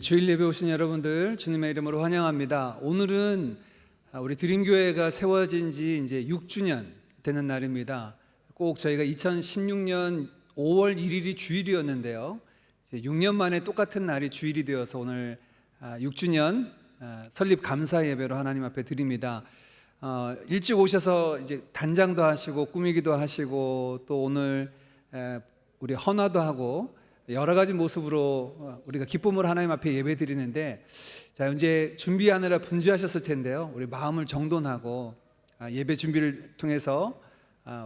주일 예배 오신 여러분들 주님의 이름으로 환영합니다. 오늘은 우리 드림교회가 세워진 지 이제 6주년 되는 날입니다. 꼭 저희가 2016년 5월 1일이 주일이었는데요. 이제 6년 만에 똑같은 날이 주일이 되어서 오늘 6주년 설립 감사 예배로 하나님 앞에 드립니다. 일찍 오셔서 이제 단장도 하시고 꾸미기도 하시고 또 오늘 우리 헌화도 하고 여러 가지 모습으로 우리가 기쁨을 하나님 앞에 예배 드리는데, 자 이제 준비하느라 분주하셨을 텐데요. 우리 마음을 정돈하고 예배 준비를 통해서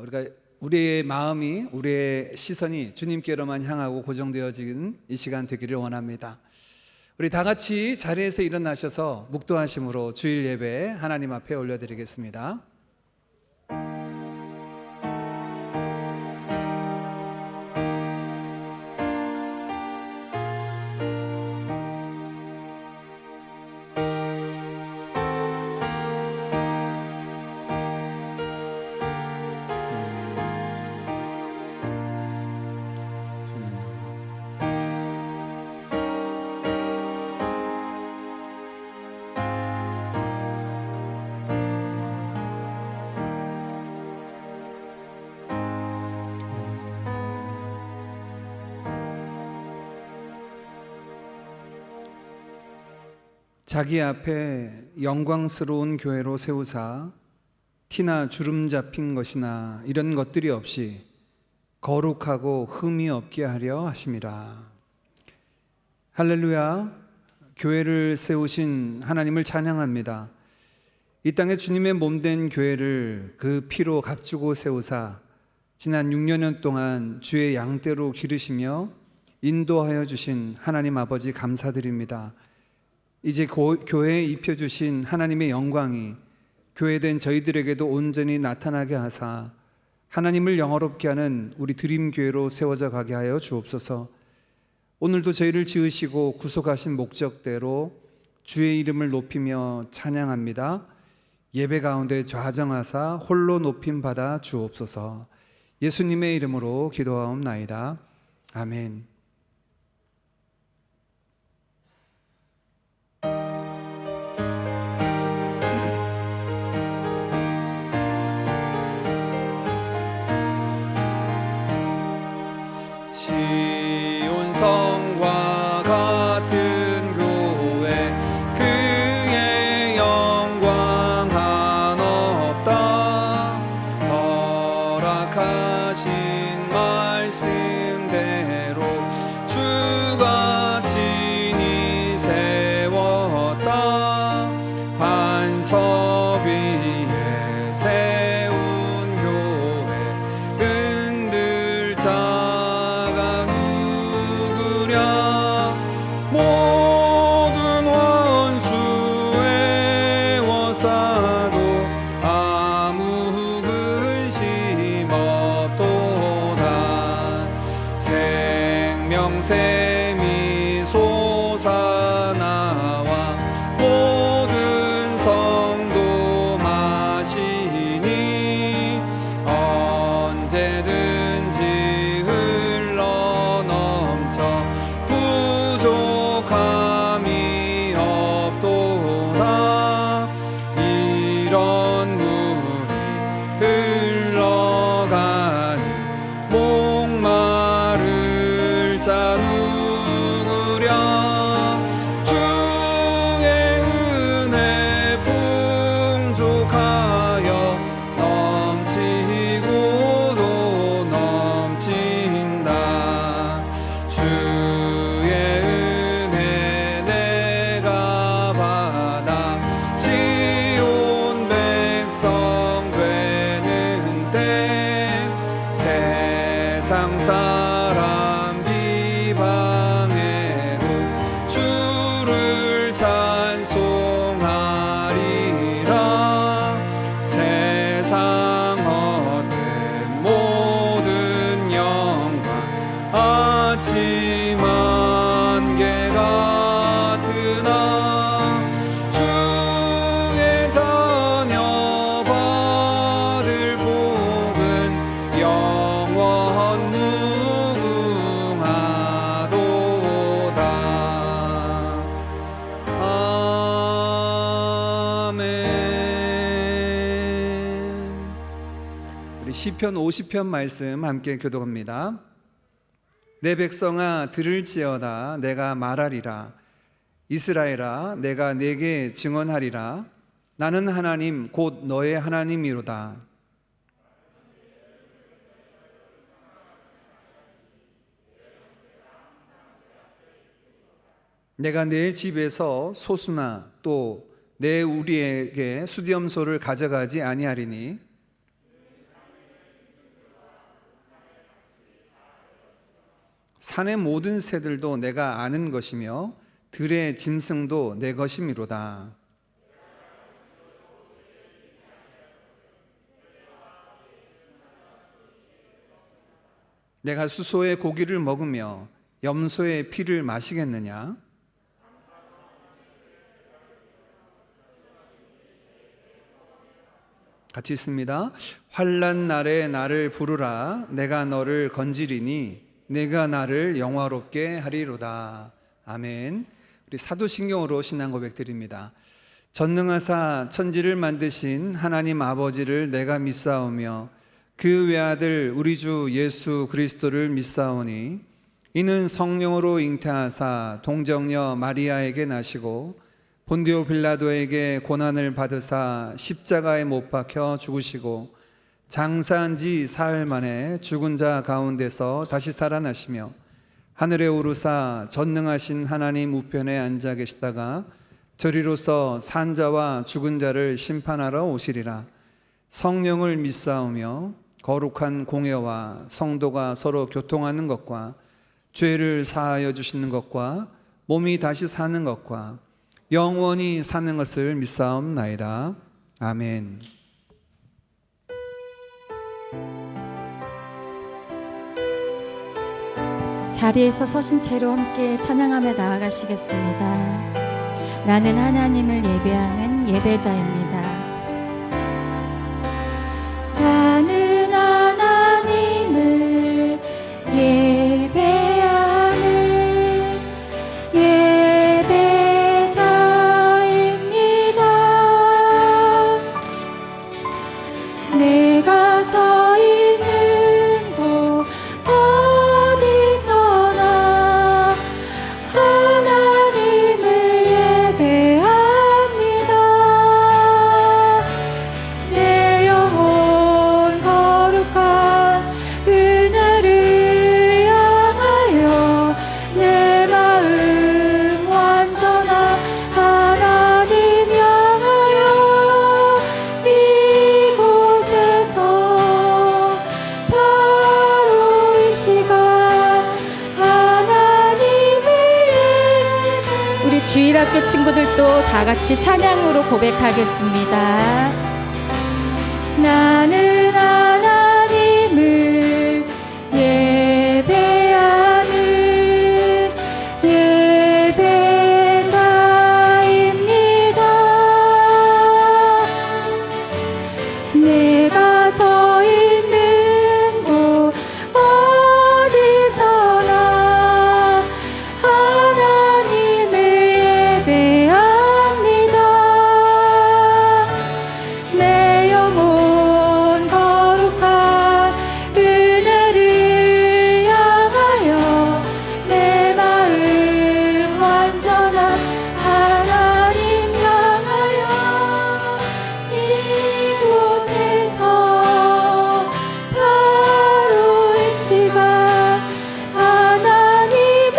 우리가 우리의 마음이, 우리의 시선이 주님께로만 향하고 고정되어지는 이 시간 되기를 원합니다. 우리 다 같이 자리에서 일어나셔서 묵도하심으로 주일 예배 하나님 앞에 올려드리겠습니다. 자기 앞에 영광스러운 교회로 세우사 티나 주름 잡힌 것이나 이런 것들이 없이 거룩하고 흠이 없게 하려 하심이라. 할렐루야. 교회를 세우신 하나님을 찬양합니다. 이 땅에 주님의 몸된 교회를 그 피로 값주고 세우사 지난 6년 동안 주의 양떼로 기르시며 인도하여 주신 하나님 아버지 감사드립니다. 이제 교회에 입혀주신 하나님의 영광이 교회된 저희들에게도 온전히 나타나게 하사 하나님을 영화롭게 하는 우리 드림교회로 세워져 가게 하여 주옵소서. 오늘도 저희를 지으시고 구속하신 목적대로 주의 이름을 높이며 찬양합니다. 예배 가운데 좌정하사 홀로 높임 받아 주옵소서. 예수님의 이름으로 기도하옵나이다. 아멘. 시온성과 같은 교회 그의 영광 한없다. 허락하신 말씀대로 주가 친히 세웠다. 반석 위에 세운 교회 흔들 자가 모든 원수의 워사도 아무 근심 없도다. 생명샘이 솟아나와 모든 성도 마시니 언제든지 흘러넘쳐 부족함이 없도다. 이런 물이 흘러가니 목마를 자 누구랴. 주의 은혜 풍족하여 넘치고도 넘친다. 주의 시편 50편 말씀 함께 교독합니다. 내 백성아 들을지어다 내가 말하리라. 이스라엘아 내가 네게 증언하리라. 나는 하나님 곧 너의 하나님이로다. 내가 내 집에서 소수나 또 내 우리에게 수염소를 가져가지 아니하리니 산의 모든 새들도 내가 아는 것이며 들의 짐승도 내 것이미로다. 내가 수소의 고기를 먹으며 염소의 피를 마시겠느냐? 같이 있습니다. 환난 날에 나를 부르라. 내가 너를 건지리니 내가 나를 영화롭게 하리로다. 아멘. 우리 사도신경으로 신앙 고백 드립니다. 전능하사 천지를 만드신 하나님 아버지를 내가 믿사오며 그 외아들 우리 주 예수 그리스도를 믿사오니 이는 성령으로 잉태하사 동정녀 마리아에게 나시고 본디오 빌라도에게 고난을 받으사 십자가에 못 박혀 죽으시고 장사한 지 사흘 만에 죽은 자 가운데서 다시 살아나시며 하늘에 오르사 전능하신 하나님 우편에 앉아 계시다가 저리로서 산 자와 죽은 자를 심판하러 오시리라. 성령을 믿사오며 거룩한 공회와 성도가 서로 교통하는 것과 죄를 사하여 주시는 것과 몸이 다시 사는 것과 영원히 사는 것을 믿사옵나이다. 아멘. 자리에서 서신 채로 함께 찬양하며 나아가시겠습니다. 나는 하나님을 예배하는 예배자입니다. 나는 하나님을 예배하는 예배자입니다. 내가 서 있는 곳 어디서나 하나님을 예배합니다. 내 영혼 거룩한 은혜를 향하여 내 마음 완전한 하나님 향하여 이곳에서 바로 이 시간 하나님을 예배. 우리 주일학교 친구들도 다 같이 찬양으로 고백하겠습니다. 나는 하나님을 예배하는 예배자입니다. 내가 서 있는 곳 어디서나 하나님을 예배합니다. 내 영혼 거룩한 은혜를 향하여 내 마음 완전한 하나님 향하여 이곳에서 바로 이 시간 하나님을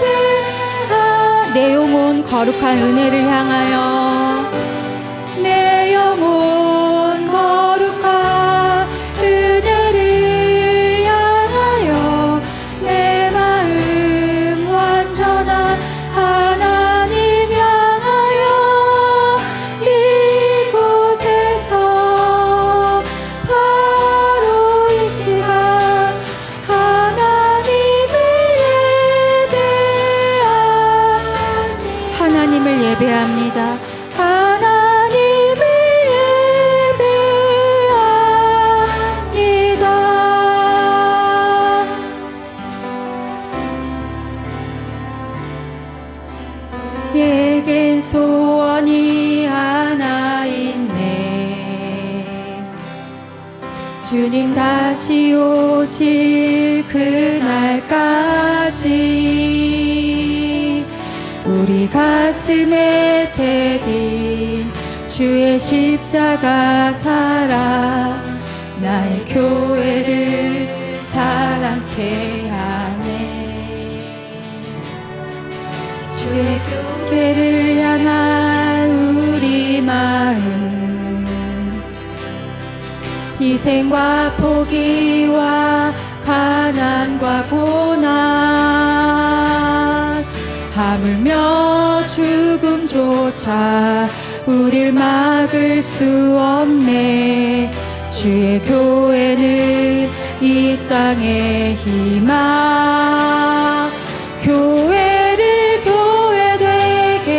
예배하. 내 영혼 거룩한 은혜를 향하여 내 영혼 거룩한 은혜를 향하여 내 마음 완전한 하나님 향하여 이곳에서 바로 이 시간 하나님을 예배합니다. 하나님을 예배합니다. 하나님을 예배합니다. 우리에겐 소원이 하나 있네. 주님 다시 오실 그날까지 우리 가슴에 새긴 주의 십자가 사랑 나의 교회를 사랑케 하네. 주의 교회를 향한 우리 마음 희생과 포기와 가난과 고난 하물며 죽음조차 우릴 막을 수 없네. 주의 교회는 이 땅의 희망 교회를 교회되게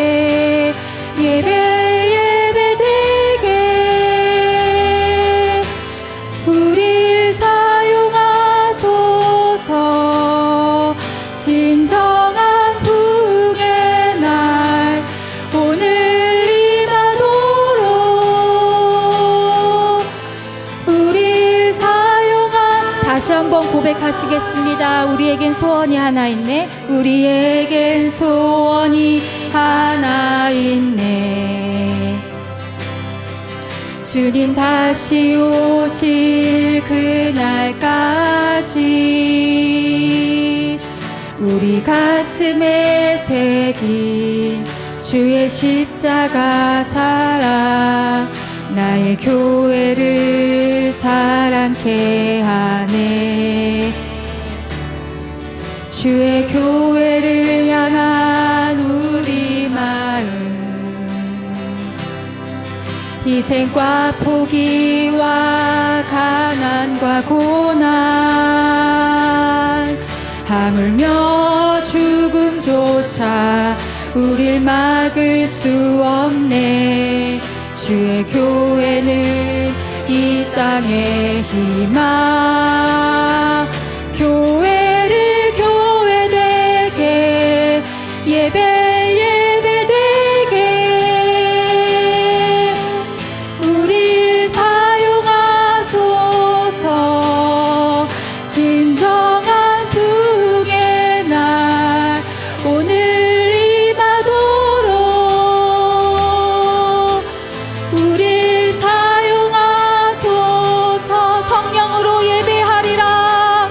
예배되게 우리 사용하소서. 진정한 부흥의 날 오늘 임하도록 우리 사용한 다시 한번 고백하시겠습니다. 우리에겐 소원이 하나 있네. 우리에겐 소원이 하나 있네. 주님 다시 오실 그날까지 우리 가슴에 새긴 주의 십자가 사랑 나의 교회를 사랑케 하네. 주의 교회를 향한 우리 마음 희생과 포기와 가난과 고난 하물며 죽음조차 우릴 막을 수 없네. 주의 교회는 이 땅의 희망 교회를 교회되게 예배되게 우리 사용하소서. 진정한 부흥의 날 오늘 임하도록 우리 사용하소서. 성령으로 예배하리라.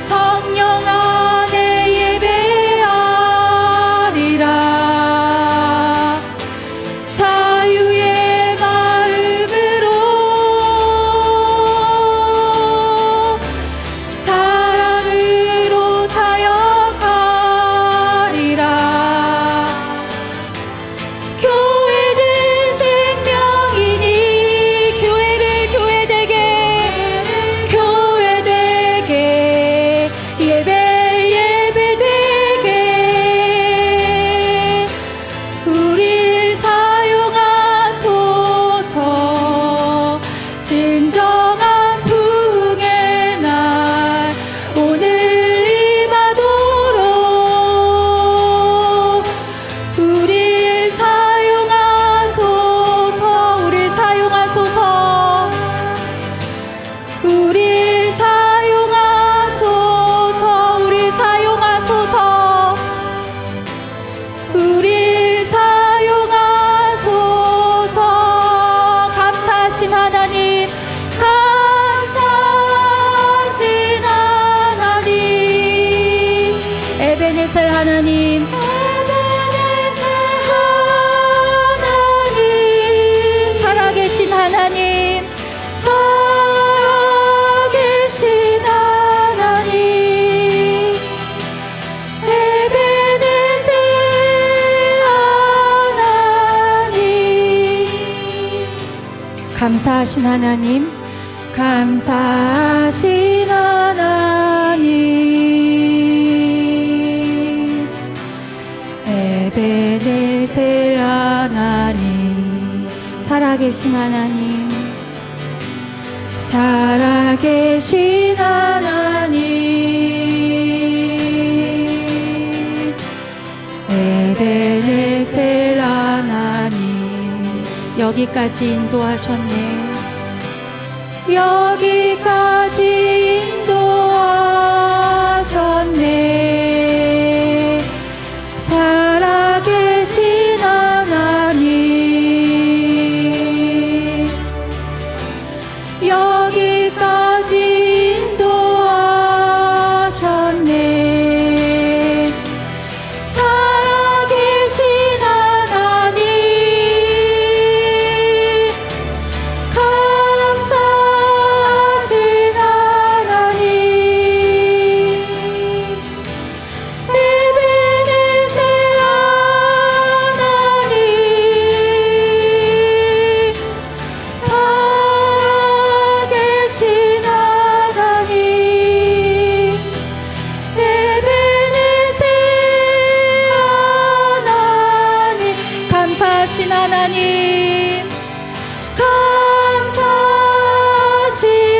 성령 안에 예배하리라. 자유의 마음으로 사랑으로 사역하리라. 교회는 생명이니 교회를 교회되게 교회되게 예배되게 우릴 사용하소서. 진정한 부흥의 날 오늘 임하도록 우릴 사용하소서. 우릴 사용하소서. 우릴 사용하소서. 우릴 사용하소서. 우릴 사용하소서. 감사하신 하나님 감사하신 하나님 에베네셀 하나님 에베네셀 하나님 살아계신 하나님 살아계신 하나님 에베네셀 하나님 감사하신 하나님 감사하신 하나님 에베네셀 하나님 살아계신 하나님 살아계신 하나님 에베네셀 하나님 여기까지 인도하셨네. 여기까지 인도하셨네. 살아계신 하나님, 여기까지 인도하셨네. 살아계신 하나님, 감사하신 하나님, 에베네셀 하나님, 살아계신 하나님, 에베네셀 하나님, 감사하신 하나님, 감사하신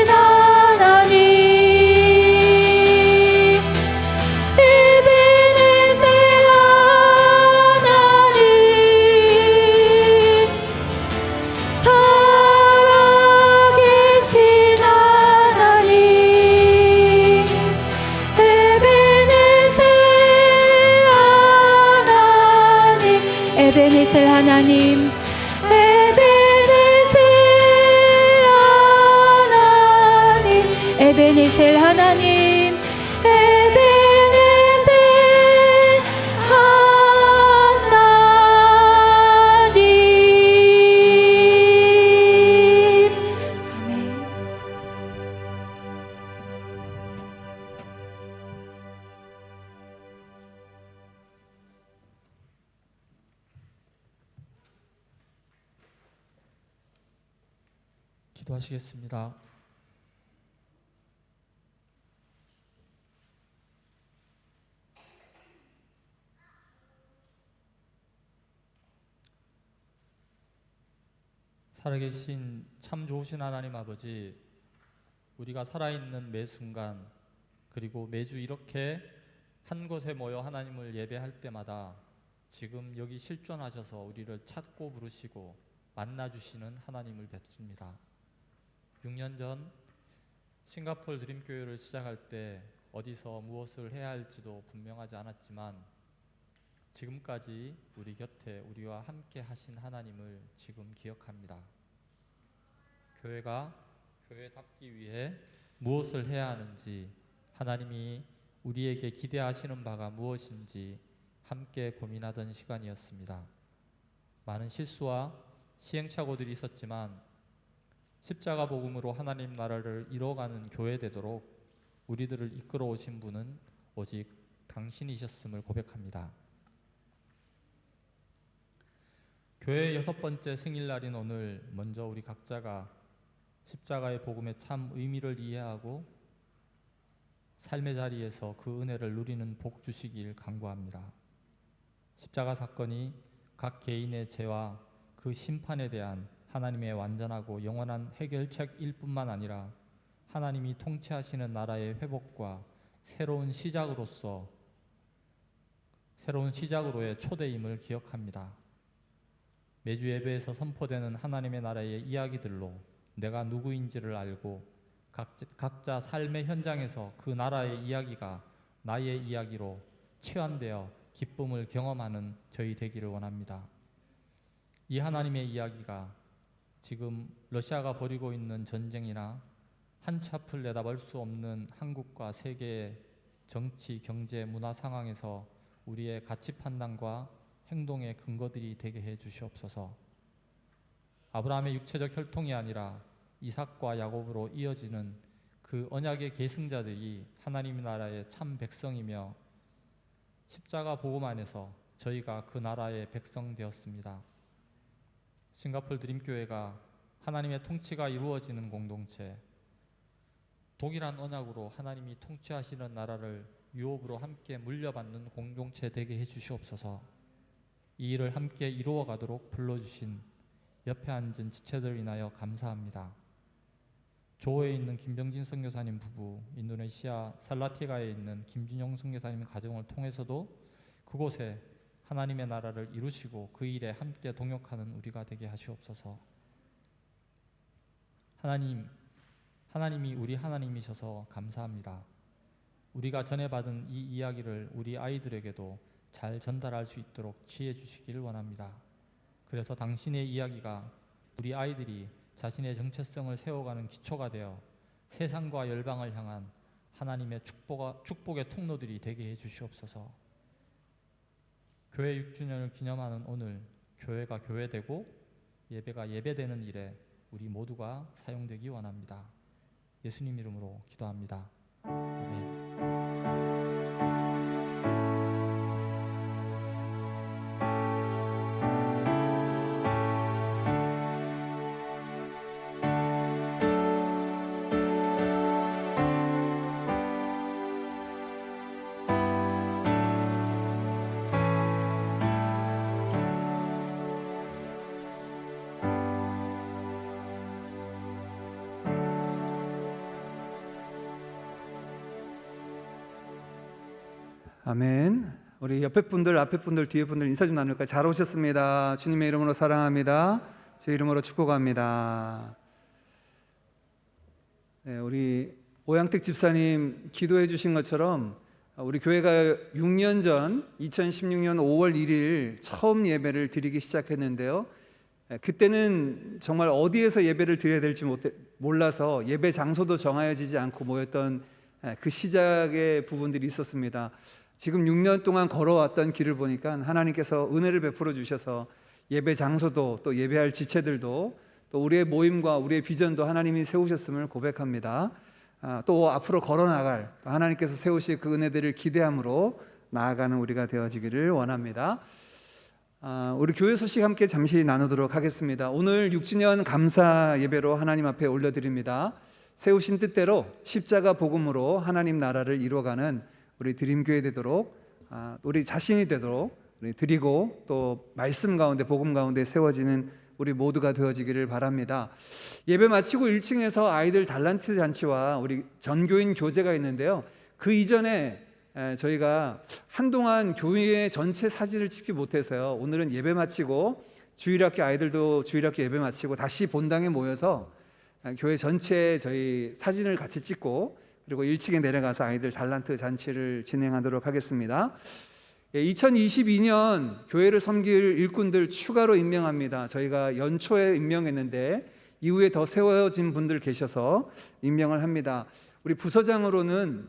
하나님, 에베네셀 하나님, 살아계신 하나님, 에베네셀 하나님, 에베네셀 하나님, 에베네셀 하나님, 에베네셀 하나님. 아멘. 기도하시겠습니다. 살아계신 참 좋으신 하나님 아버지, 우리가 살아있는 매 순간 그리고 매주 이렇게 한 곳에 모여 하나님을 예배할 때마다 지금 여기 실존하셔서 우리를 찾고 부르시고 만나주시는 하나님을 뵙습니다. 6년 전 싱가포르 드림교회를 시작할 때 어디서 무엇을 해야 할지도 분명하지 않았지만 지금까지 우리 곁에 우리와 함께 하신 하나님을 지금 기억합니다. 교회가 교회답기 위해 무엇을 해야 하는지, 하나님이 우리에게 기대하시는 바가 무엇인지 함께 고민하던 시간이었습니다. 많은 실수와 시행착오들이 있었지만 십자가 복음으로 하나님 나라를 이뤄가는 교회 되도록 우리들을 이끌어 오신 분은 오직 당신이셨음을 고백합니다. 교회의 6번째 생일날인 오늘, 먼저 우리 각자가 십자가의 복음의 참 의미를 이해하고 삶의 자리에서 그 은혜를 누리는 복 주시길 간구합니다. 십자가 사건이 각 개인의 죄와 그 심판에 대한 하나님의 완전하고 영원한 해결책일 뿐만 아니라 하나님이 통치하시는 나라의 회복과 새로운 시작으로의 초대임을 기억합니다. 매주 예배에서 선포되는 하나님의 나라의 이야기들로 내가 누구인지를 알고 각자 삶의 현장에서 그 나라의 이야기가 나의 이야기로 치환되어 기쁨을 경험하는 저희 되기를 원합니다. 이 하나님의 이야기가 지금 러시아가 벌이고 있는 전쟁이나 한치 앞을 내다볼 수 없는 한국과 세계의 정치, 경제, 문화 상황에서 우리의 가치 판단과 행동의 근거들이 되게 해 주시옵소서. 아브라함의 육체적 혈통이 아니라 이삭과 야곱으로 이어지는 그 언약의 계승자들이 하나님의 나라의 참 백성이며 십자가 복음 안에서 저희가 그 나라의 백성 되었습니다. 싱가포르 드림교회가 하나님의 통치가 이루어지는 공동체, 동일한 언약으로 하나님이 통치하시는 나라를 유업으로 함께 물려받는 공동체 되게 해주시옵소서. 이 일을 함께 이루어가도록 불러주신 옆에 앉은 지체들 인하여 감사합니다. 조호에 있는 김병진 선교사님 부부, 인도네시아 살라티가에 있는 김준용 선교사님 가정을 통해서도 그곳에 하나님의 나라를 이루시고 그 일에 함께 동역하는 우리가 되게 하시옵소서. 하나님, 하나님이 우리 하나님이셔서 감사합니다. 우리가 전해받은 이 이야기를 우리 아이들에게도 잘 전달할 수 있도록 지혜 주시기를 원합니다. 그래서 당신의 이야기가 우리 아이들이 자신의 정체성을 세워가는 기초가 되어 세상과 열방을 향한 하나님의 축복의 통로들이 되게 해주시옵소서. 교회 6주년을 기념하는 오늘, 교회가 교회되고 예배가 예배되는 일에 우리 모두가 사용되기 원합니다. 예수님 이름으로 기도합니다. 아멘. 아멘. 우리 옆에 분들, 앞에 분들, 뒤에 분들 인사 좀 나눌까요? 잘 오셨습니다. 주님의 이름으로 사랑합니다. 제 이름으로 축복합니다. 네, 우리 오양택 집사님 기도해 주신 것처럼 우리 교회가 6년 전 2016년 5월 1일 처음 예배를 드리기 시작했는데요. 그때는 정말 어디에서 예배를 드려야 될지 몰라서 예배 장소도 정해지지 않고 모였던 그 시작의 부분들이 있었습니다. 지금 6년 동안 걸어왔던 길을 보니까 하나님께서 은혜를 베풀어 주셔서 예배 장소도 또 예배할 지체들도 또 우리의 모임과 우리의 비전도 하나님이 세우셨음을 고백합니다. 또 앞으로 걸어나갈 하나님께서 세우실 그 은혜들을 기대함으로 나아가는 우리가 되어지기를 원합니다. 우리 교회 소식 함께 잠시 나누도록 하겠습니다. 오늘 6주년 감사 예배로 하나님 앞에 올려드립니다. 세우신 뜻대로 십자가 복음으로 하나님 나라를 이루어가는 우리 드림교회 되도록 우리 자신이 되도록 우리 드리고 또 말씀 가운데 복음 가운데 세워지는 우리 모두가 되어지기를 바랍니다. 예배 마치고 1층에서 아이들 달란트 잔치와 우리 전교인 교제가 있는데요. 그 이전에 저희가 한동안 교회 전체 사진을 찍지 못해서요. 오늘은 예배 마치고 주일학교 아이들도 주일학교 예배 마치고 다시 본당에 모여서 교회 전체 저희 사진을 같이 찍고 그리고 1층에 내려가서 아이들 달란트 잔치를 진행하도록 하겠습니다. 2022년 교회를 섬길 일꾼들 추가로 임명합니다. 저희가 연초에 임명했는데 이후에 더 세워진 분들 계셔서 임명을 합니다. 우리 부서장으로는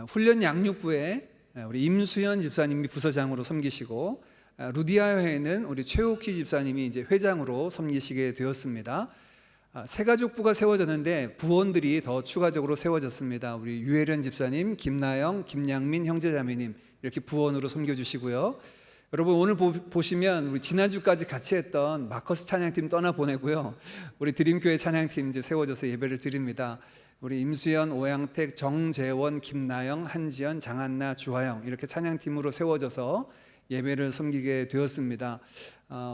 훈련 양육부에 우리 임수현 집사님이 부서장으로 섬기시고 루디아회에는 우리 최옥희 집사님이 이제 회장으로 섬기시게 되었습니다. 새가족부가 세워졌는데 부원들이 더 추가적으로 세워졌습니다. 우리 유혜련 집사님, 김나영, 김양민 형제자매님 이렇게 부원으로 섬겨주시고요. 여러분 오늘 보시면 우리 지난주까지 같이 했던 마커스 찬양팀 떠나보내고요. 우리 드림교회 찬양팀 이제 세워져서 예배를 드립니다. 우리 임수연, 오양택, 정재원, 김나영, 한지연, 장한나, 주하영 이렇게 찬양팀으로 세워져서 예배를 섬기게 되었습니다.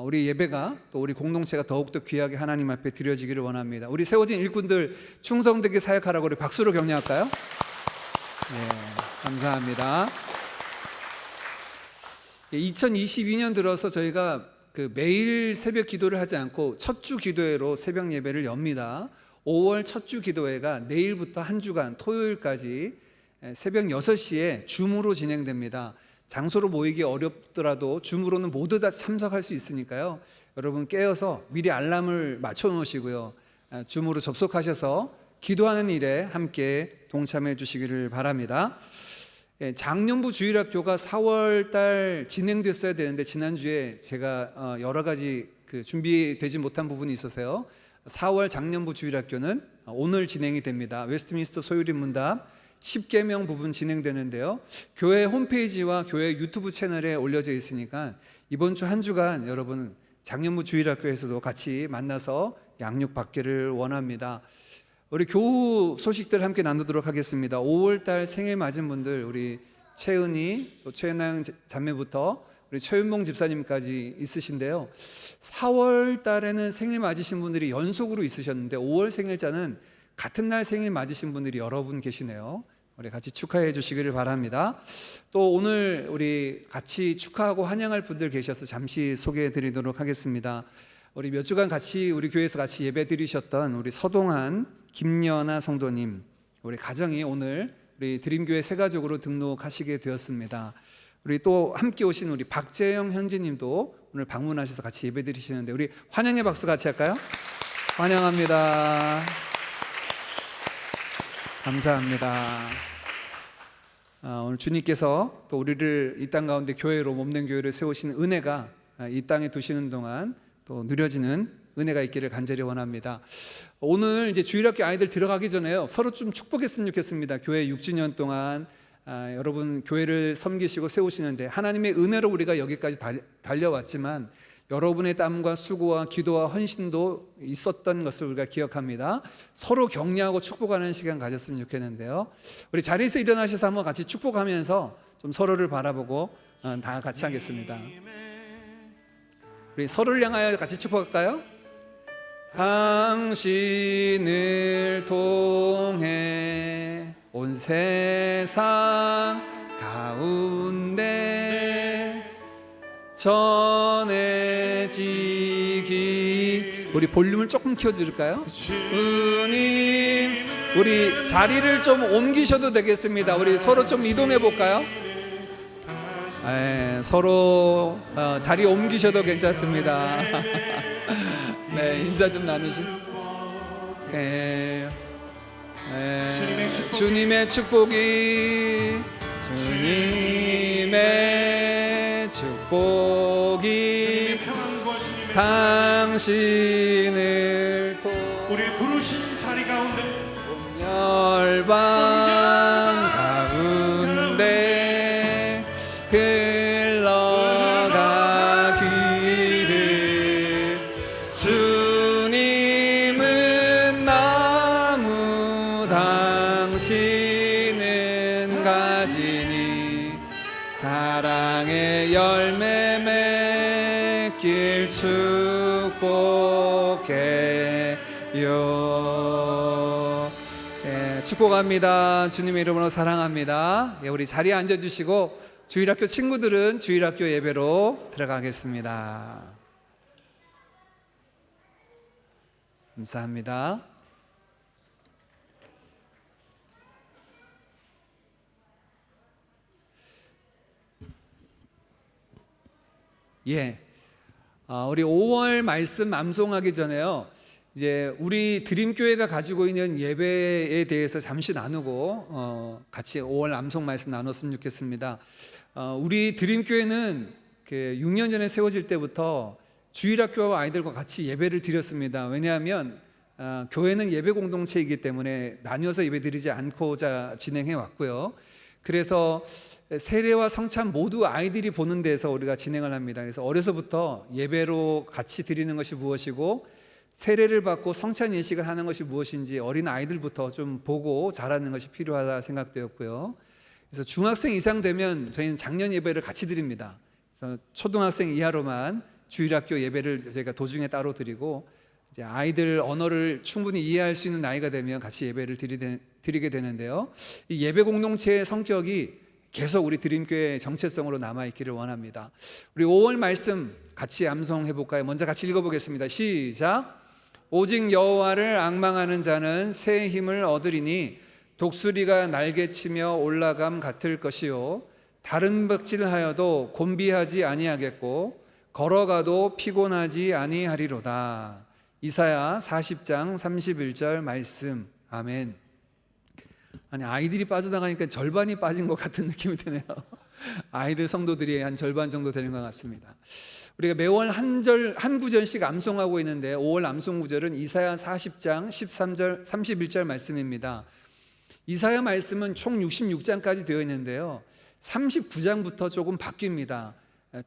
우리 예배가 또 우리 공동체가 더욱더 귀하게 하나님 앞에 드려지기를 원합니다. 우리 세워진 일꾼들 충성되게 사역하라고 우리 박수로 격려할까요? 네, 감사합니다. 2022년 들어서 저희가 매일 새벽 기도를 하지 않고 첫 주 기도회로 새벽 예배를 엽니다. 5월 첫 주 기도회가 내일부터 한 주간 토요일까지 새벽 6시에 줌으로 진행됩니다. 장소로 모이기 어렵더라도 줌으로는 모두 다 참석할 수 있으니까요. 여러분 깨어서 미리 알람을 맞춰 놓으시고요. 줌으로 접속하셔서 기도하는 일에 함께 동참해 주시기를 바랍니다. 장년부 주일학교가 4월 달 진행됐어야 되는데 지난주에 제가 여러 가지 준비되지 못한 부분이 있어서요. 4월 장년부 주일학교는 오늘 진행이 됩니다. 웨스트민스터 소유림 문답 10계명 부분 진행되는데요. 교회 홈페이지와 교회 유튜브 채널에 올려져 있으니까 이번 주 한 주간 여러분 장년부 주일학교에서도 같이 만나서 양육받기를 원합니다. 우리 교우 소식들 함께 나누도록 하겠습니다. 5월 달 생일 맞은 분들 우리 채은이 또 최은양 자매부터 우리 최윤봉 집사님까지 있으신데요. 4월 달에는 생일 맞으신 분들이 연속으로 있으셨는데 5월 생일자는 같은 날 생일 맞으신 분들이 여러 분 계시네요. 우리 같이 축하해 주시기를 바랍니다. 또 오늘 우리 같이 축하하고 환영할 분들 계셔서 잠시 소개해 드리도록 하겠습니다. 우리 몇 주간 같이 우리 교회에서 같이 예배 드리셨던 우리 서동한, 김연아 성도님, 우리 가정이 오늘 우리 드림교회 새 가족으로 등록하시게 되었습니다. 우리 또 함께 오신 우리 박재영 현지님도 오늘 방문하셔서 같이 예배 드리시는데 우리 환영의 박수 같이 할까요? 환영합니다. 감사합니다. 오늘 주님께서 또 우리를 이 땅 가운데 교회로 몸된 교회를 세우신 은혜가 이 땅에 두시는 동안 또 누려지는 은혜가 있기를 간절히 원합니다. 오늘 이제 주일학교 아이들 들어가기 전에요, 서로 좀 축복했으면 좋겠습니다. 교회 6주년 동안 여러분 교회를 섬기시고 세우시는데 하나님의 은혜로 우리가 여기까지 달려왔지만 여러분의 땀과 수고와 기도와 헌신도 있었던 것을 우리가 기억합니다. 서로 격려하고 축복하는 시간 가졌으면 좋겠는데요, 우리 자리에서 일어나셔서 한번 같이 축복하면서 좀 서로를 바라보고 다 같이 하겠습니다. 우리 서로를 향하여 같이 축복할까요? 당신을 통해 온 세상 가운데 전해지기. 우리 볼륨을 조금 키워줄까요? 주님, 우리 자리를 좀 옮기셔도 되겠습니다. 우리 서로 좀 이동해 볼까요? 서로 자리 옮기셔도 괜찮습니다. 네, 인사 좀 나누시고. 주님의 축복이, 주님의 축복이 당신을 우리 부르신 자리 가운데 열방 가운데 흘러가기를. 주님은 나무 당신은 가지니 사랑의 열매 맺길 축복해요. 축복합니다. 주님의 이름으로 사랑합니다. 우리 자리에 앉아주시고 주일학교 친구들은 주일학교 예배로 들어가겠습니다. 감사합니다. 우리 5월 말씀 암송하기 전에요, 이제 우리 드림교회가 가지고 있는 예배에 대해서 잠시 나누고 같이 5월 암송 말씀 나눴으면 좋겠습니다. 우리 드림교회는 6년 전에 세워질 때부터 주일학교 아이들과 같이 예배를 드렸습니다. 왜냐하면 교회는 예배 공동체이기 때문에 나뉘어서 예배 드리지 않고자 진행해 왔고요. 그래서 세례와 성찬 모두 아이들이 보는 데서 우리가 진행을 합니다. 그래서 어려서부터 예배로 같이 드리는 것이 무엇이고 세례를 받고 성찬 예식을 하는 것이 무엇인지 어린 아이들부터 좀 보고 자라는 것이 필요하다 생각되었고요. 그래서 중학생 이상 되면 저희는 작년 예배를 같이 드립니다. 그래서 초등학생 이하로만 주일학교 예배를 저희가 도중에 따로 드리고, 이제 아이들 언어를 충분히 이해할 수 있는 나이가 되면 같이 예배를 드리게 되는데요, 이 예배 공동체의 성격이 계속 우리 드림교회의 정체성으로 남아있기를 원합니다. 우리 5월 말씀 같이 암송해 볼까요? 먼저 같이 읽어보겠습니다. 시작. 오직 여호와를 앙망하는 자는 새 힘을 얻으리니 독수리가 날개치며 올라감 같을 것이요 다른 벽질하여도 곤비하지 아니하겠고 걸어가도 피곤하지 아니하리로다. 이사야 40장 31절 말씀. 아멘. 아니, 아이들이 빠져나가니까 절반이 빠진 것 같은 느낌이 드네요. 아이들 성도들이 한 절반 정도 되는 것 같습니다. 우리가 매월 한 구절씩 암송하고 있는데 5월 암송 구절은 이사야 40장 13절 31절 말씀입니다. 이사야 말씀은 총 66장까지 되어 있는데요, 39장부터 조금 바뀝니다.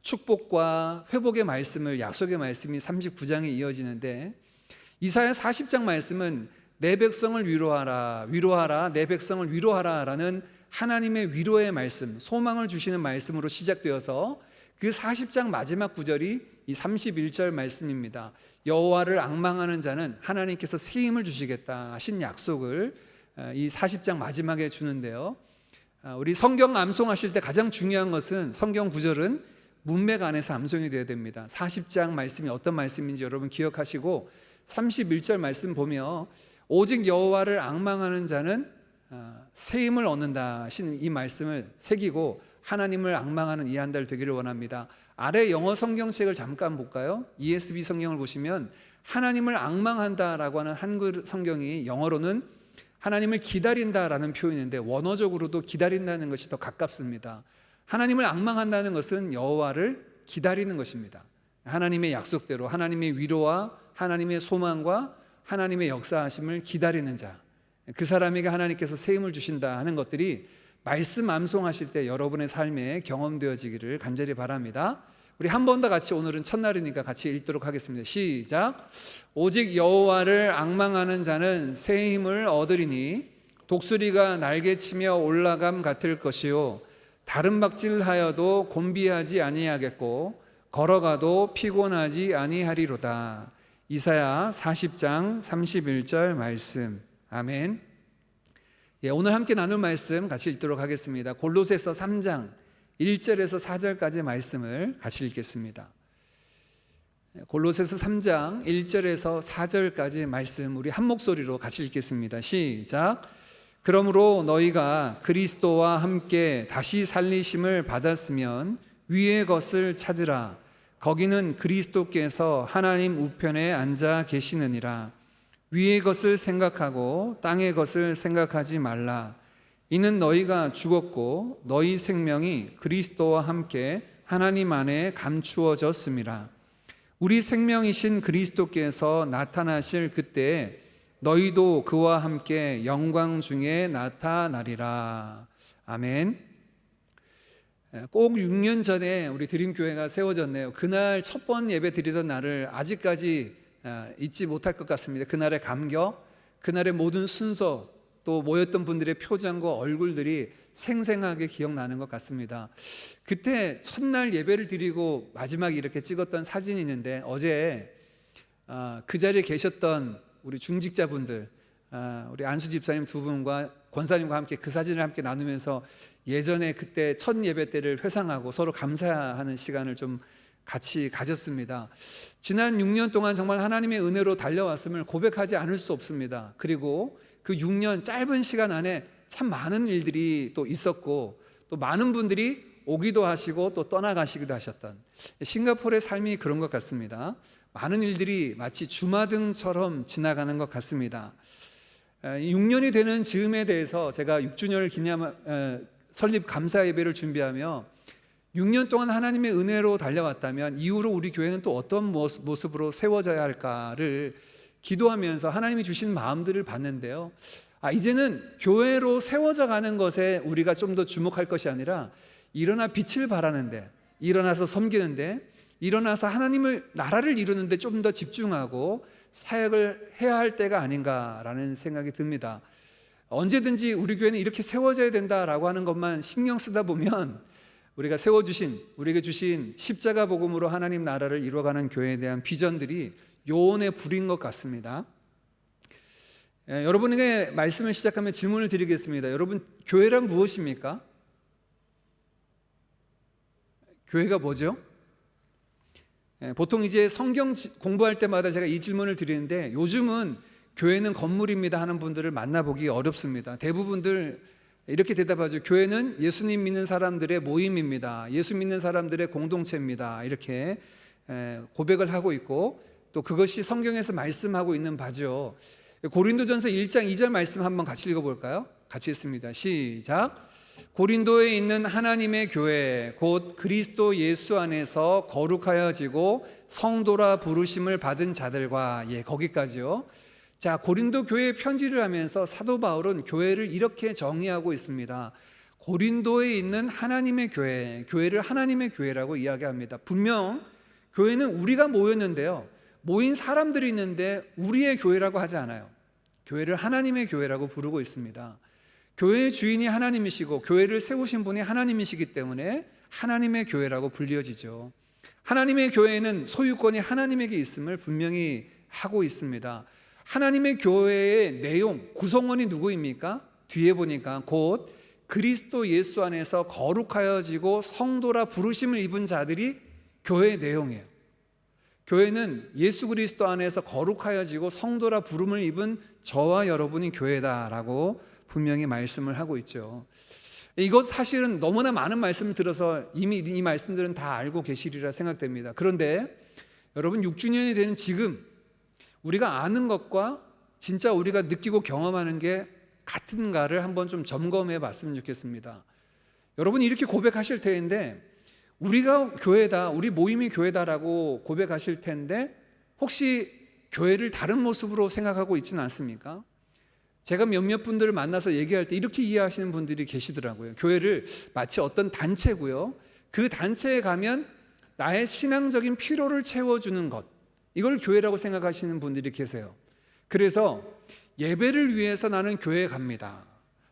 축복과 회복의 말씀을, 약속의 말씀이 39장에 이어지는데, 이사야 40장 말씀은 내 백성을 위로하라, 위로하라, 내 백성을 위로하라 라는 하나님의 위로의 말씀, 소망을 주시는 말씀으로 시작되어서 그 40장 마지막 구절이 이 31절 말씀입니다. 여호와를 앙망하는 자는 하나님께서 새 힘을 주시겠다 하신 약속을 이 40장 마지막에 주는데요, 우리 성경 암송하실 때 가장 중요한 것은, 성경 구절은 문맥 안에서 암송이 되어야 됩니다. 40장 말씀이 어떤 말씀인지 여러분 기억하시고 31절 말씀 보며 오직 여호와를 앙망하는 자는 새 힘을 얻는다 하시는 이 말씀을 새기고 하나님을 앙망하는 이 한 달 되기를 원합니다. 아래 영어 성경책을 잠깐 볼까요? ESV 성경을 보시면 하나님을 앙망한다라고 하는 한글 성경이 영어로는 하나님을 기다린다라는 표현인데 원어적으로도 기다린다는 것이 더 가깝습니다. 하나님을 앙망한다는 것은 여호와를 기다리는 것입니다. 하나님의 약속대로 하나님의 위로와 하나님의 소망과 하나님의 역사하심을 기다리는 자, 그 사람에게 하나님께서 새 힘을 주신다 하는 것들이 말씀 암송하실 때 여러분의 삶에 경험되어지기를 간절히 바랍니다. 우리 한 번 더 같이, 오늘은 첫날이니까 같이 읽도록 하겠습니다. 시작. 오직 여호와를 앙망하는 자는 새 힘을 얻으리니 독수리가 날개치며 올라감 같을 것이요 다른 박질하여도 곤비하지 아니하겠고 걸어가도 피곤하지 아니하리로다. 이사야 40장 31절 말씀. 아멘. 오늘 함께 나눌 말씀 같이 읽도록 하겠습니다. 골로새서 3장 1절에서 4절까지 말씀을 같이 읽겠습니다. 골로새서 3장 1절에서 4절까지 말씀 우리 한 목소리로 같이 읽겠습니다. 시작. 그러므로 너희가 그리스도와 함께 다시 살리심을 받았으면 위의 것을 찾으라. 거기는 그리스도께서 하나님 우편에 앉아 계시느니라. 위의 것을 생각하고 땅의 것을 생각하지 말라. 이는 너희가 죽었고 너희 생명이 그리스도와 함께 하나님 안에 감추어졌음이라. 우리 생명이신 그리스도께서 나타나실 그때에 너희도 그와 함께 영광 중에 나타나리라. 아멘. 꼭 6년 전에 우리 드림교회가 세워졌네요. 그날 첫 번 예배 드리던 날을 아직까지 잊지 못할 것 같습니다. 그날의 감격, 그날의 모든 순서, 또 모였던 분들의 표정과 얼굴들이 생생하게 기억나는 것 같습니다. 그때 첫날 예배를 드리고 마지막에 이렇게 찍었던 사진이 있는데 어제 그 자리에 계셨던 우리 중직자분들, 우리 안수 집사님 두 분과 권사님과 함께 그 사진을 함께 나누면서 예전에 그때 첫 예배 때를 회상하고 서로 감사하는 시간을 좀 같이 가졌습니다. 지난 6년 동안 정말 하나님의 은혜로 달려왔음을 고백하지 않을 수 없습니다. 그리고 그 6년 짧은 시간 안에 참 많은 일들이 또 있었고 또 많은 분들이 오기도 하시고 또 떠나가시기도 하셨던 싱가포르의 삶이 그런 것 같습니다. 많은 일들이 마치 주마등처럼 지나가는 것 같습니다. 6년이 되는 즈음에 대해서 제가 6주년을 기념한 설립 감사 예배를 준비하며 6년 동안 하나님의 은혜로 달려왔다면 이후로 우리 교회는 또 어떤 모습으로 세워져야 할까를 기도하면서 하나님이 주신 마음들을 봤는데요. 이제는 교회로 세워져 가는 것에 우리가 좀 더 주목할 것이 아니라 일어나 빛을 발하는데, 일어나서 섬기는데, 일어나서 하나님을 나라를 이루는데 좀 더 집중하고 사역을 해야 할 때가 아닌가라는 생각이 듭니다. 언제든지 우리 교회는 이렇게 세워져야 된다라고 하는 것만 신경 쓰다 보면 우리가 세워주신, 우리에게 주신 십자가 복음으로 하나님 나라를 이루어가는 교회에 대한 비전들이 요원에 불인 것 같습니다. 여러분에게 말씀을 시작하면 질문을 드리겠습니다. 여러분, 교회란 무엇입니까? 교회가 뭐죠? 보통 이제 성경 공부할 때마다 제가 이 질문을 드리는데 요즘은 교회는 건물입니다 하는 분들을 만나보기 어렵습니다. 대부분들 이렇게 대답하죠. 교회는 예수님 믿는 사람들의 모임입니다. 예수 믿는 사람들의 공동체입니다. 이렇게 고백을 하고 있고 또 그것이 성경에서 말씀하고 있는 바죠. 고린도전서 1장 2절 말씀 한번 같이 읽어볼까요? 같이 읽습니다. 시작. 고린도에 있는 하나님의 교회 곧 그리스도 예수 안에서 거룩하여지고 성도라 부르심을 받은 자들과, 거기까지요. 자, 고린도 교회에 편지를 하면서 사도 바울은 교회를 이렇게 정의하고 있습니다. 고린도에 있는 하나님의 교회, 교회를 하나님의 교회라고 이야기합니다. 분명 교회는 우리가 모였는데요, 모인 사람들이 있는데 우리의 교회라고 하지 않아요. 교회를 하나님의 교회라고 부르고 있습니다. 교회의 주인이 하나님이시고 교회를 세우신 분이 하나님이시기 때문에 하나님의 교회라고 불리어지죠. 하나님의 교회는 소유권이 하나님에게 있음을 분명히 하고 있습니다. 하나님의 교회의 내용, 구성원이 누구입니까? 뒤에 보니까 곧 그리스도 예수 안에서 거룩하여지고 성도라 부르심을 입은 자들이 교회의 내용이에요. 교회는 예수 그리스도 안에서 거룩하여지고 성도라 부름을 입은 저와 여러분이 교회다라고 분명히 말씀을 하고 있죠. 이것 사실은 너무나 많은 말씀을 들어서 이미 이 말씀들은 다 알고 계시리라 생각됩니다. 그런데 여러분 6주년이 되는 지금 우리가 아는 것과 진짜 우리가 느끼고 경험하는 게 같은가를 한번 좀 점검해 봤으면 좋겠습니다. 여러분이 이렇게 고백하실 텐데 우리가 교회다, 우리 모임이 교회다라고 고백하실 텐데 혹시 교회를 다른 모습으로 생각하고 있지는 않습니까? 제가 몇몇 분들을 만나서 얘기할 때 이렇게 이해하시는 분들이 계시더라고요. 교회를 마치 어떤 단체고요, 그 단체에 가면 나의 신앙적인 필요를 채워주는 것, 이걸 교회라고 생각하시는 분들이 계세요. 그래서 예배를 위해서 나는 교회에 갑니다.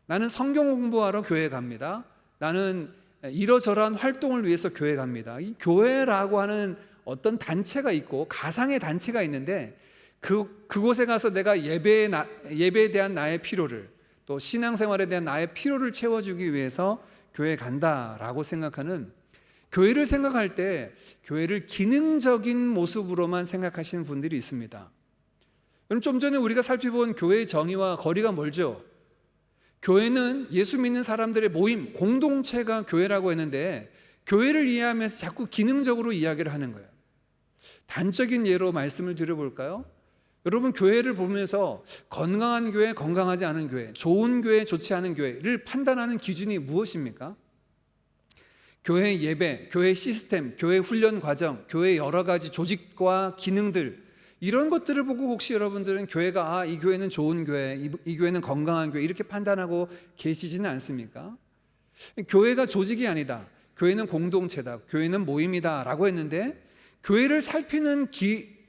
나는 성경 공부하러 교회에 갑니다. 나는 이러저러한 활동을 위해서 교회에 갑니다. 이 교회라고 하는 어떤 단체가 있고 가상의 단체가 있는데 그곳에 가서 내가 예배에 대한 나의 필요를, 또 신앙생활에 대한 나의 필요를 채워주기 위해서 교회에 간다라고 생각하는, 교회를 생각할 때 교회를 기능적인 모습으로만 생각하시는 분들이 있습니다. 좀 전에 우리가 살펴본 교회의 정의와 거리가 멀죠. 교회는 예수 믿는 사람들의 모임, 공동체가 교회라고 했는데 교회를 이해하면서 자꾸 기능적으로 이야기를 하는 거예요. 단적인 예로 말씀을 드려볼까요? 여러분, 교회를 보면서 건강한 교회, 건강하지 않은 교회, 좋은 교회, 좋지 않은 교회를 판단하는 기준이 무엇입니까? 교회 예배, 교회 시스템, 교회 훈련 과정, 교회 여러 가지 조직과 기능들, 이런 것들을 보고 혹시 여러분들은 교회가 이 교회는 좋은 교회, 이 교회는 건강한 교회 이렇게 판단하고 계시지는 않습니까? 교회가 조직이 아니다, 교회는 공동체다, 교회는 모임이다 라고 했는데 교회를 살피는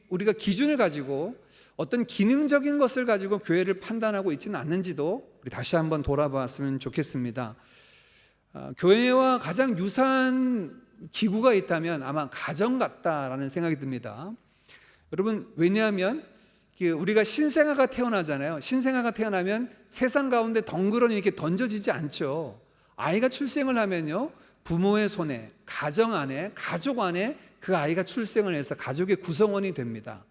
우리가 기준을 가지고 어떤 기능적인 것을 가지고 교회를 판단하고 있지는 않는지도 우리 다시 한번 돌아봤으면 좋겠습니다. 교회와 가장 유사한 기구가 있다면 아마 가정 같다라는 생각이 듭니다. 여러분, 왜냐하면 우리가 신생아가 태어나잖아요. 신생아가 태어나면 세상 가운데 덩그러니 이렇게 던져지지 않죠. 아이가 출생을 하면요, 부모의 손에, 가정 안에, 가족 안에 그 아이가 출생을 해서 가족의 구성원이 됩니다.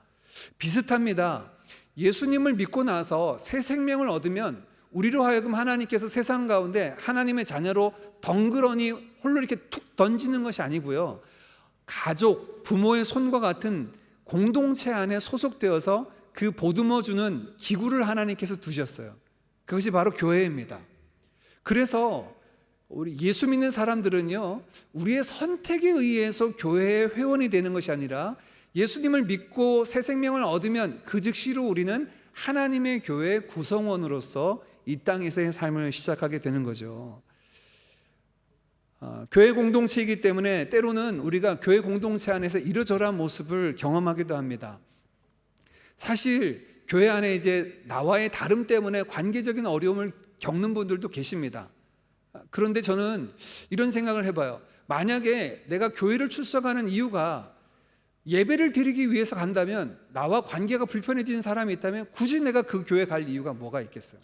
비슷합니다. 예수님을 믿고 나서 새 생명을 얻으면 우리로 하여금 하나님께서 세상 가운데 하나님의 자녀로 덩그러니 홀로 이렇게 툭 던지는 것이 아니고요, 가족, 부모의 손과 같은 공동체 안에 소속되어서 그 보듬어주는 기구를 하나님께서 두셨어요. 그것이 바로 교회입니다. 그래서 우리 예수 믿는 사람들은요, 우리의 선택에 의해서 교회의 회원이 되는 것이 아니라 예수님을 믿고 새 생명을 얻으면 그 즉시로 우리는 하나님의 교회의 구성원으로서 이 땅에서의 삶을 시작하게 되는 거죠. 교회 공동체이기 때문에 때로는 우리가 교회 공동체 안에서 이러저러한 모습을 경험하기도 합니다. 사실 교회 안에 이제 나와의 다름 때문에 관계적인 어려움을 겪는 분들도 계십니다. 그런데 저는 이런 생각을 해봐요. 만약에 내가 교회를 출석하는 이유가 예배를 드리기 위해서 간다면, 나와 관계가 불편해지는 사람이 있다면 굳이 내가 그 교회 갈 이유가 뭐가 있겠어요?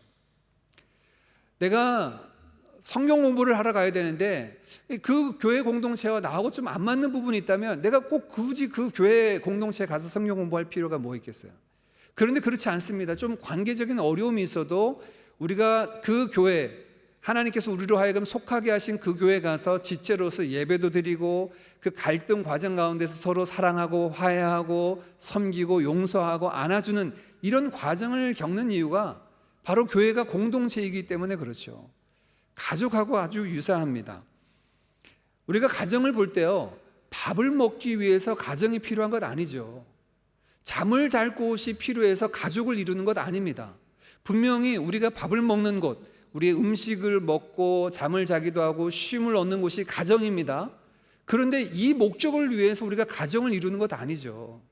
내가 성경 공부를 하러 가야 되는데 그 교회 공동체와 나하고 좀 안 맞는 부분이 있다면 내가 꼭 굳이 그 교회 공동체에 가서 성경 공부할 필요가 뭐 있겠어요? 그런데 그렇지 않습니다. 좀 관계적인 어려움이 있어도 우리가 그 교회, 하나님께서 우리로 하여금 속하게 하신 그 교회에 가서 지체로서 예배도 드리고 그 갈등 과정 가운데서 서로 사랑하고 화해하고 섬기고 용서하고 안아주는 이런 과정을 겪는 이유가 바로 교회가 공동체이기 때문에 그렇죠. 가족하고 아주 유사합니다. 우리가 가정을 볼 때요, 밥을 먹기 위해서 가정이 필요한 것 아니죠. 잠을 잘 곳이 필요해서 가족을 이루는 것 아닙니다. 분명히 우리가 밥을 먹는 곳, 우리의 음식을 먹고 잠을 자기도 하고 쉼을 얻는 곳이 가정입니다. 그런데 이 목적을 위해서 우리가 가정을 이루는 것 아니죠.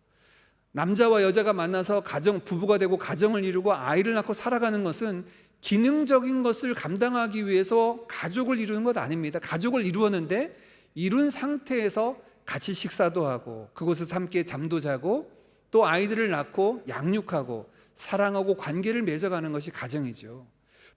남자와 여자가 만나서 부부가 되고 가정을 이루고 아이를 낳고 살아가는 것은 기능적인 것을 감당하기 위해서 가족을 이루는 것 아닙니다. 가족을 이루었는데 이룬 상태에서 같이 식사도 하고 그곳에서 함께 잠도 자고 또 아이들을 낳고 양육하고 사랑하고 관계를 맺어가는 것이 가정이죠.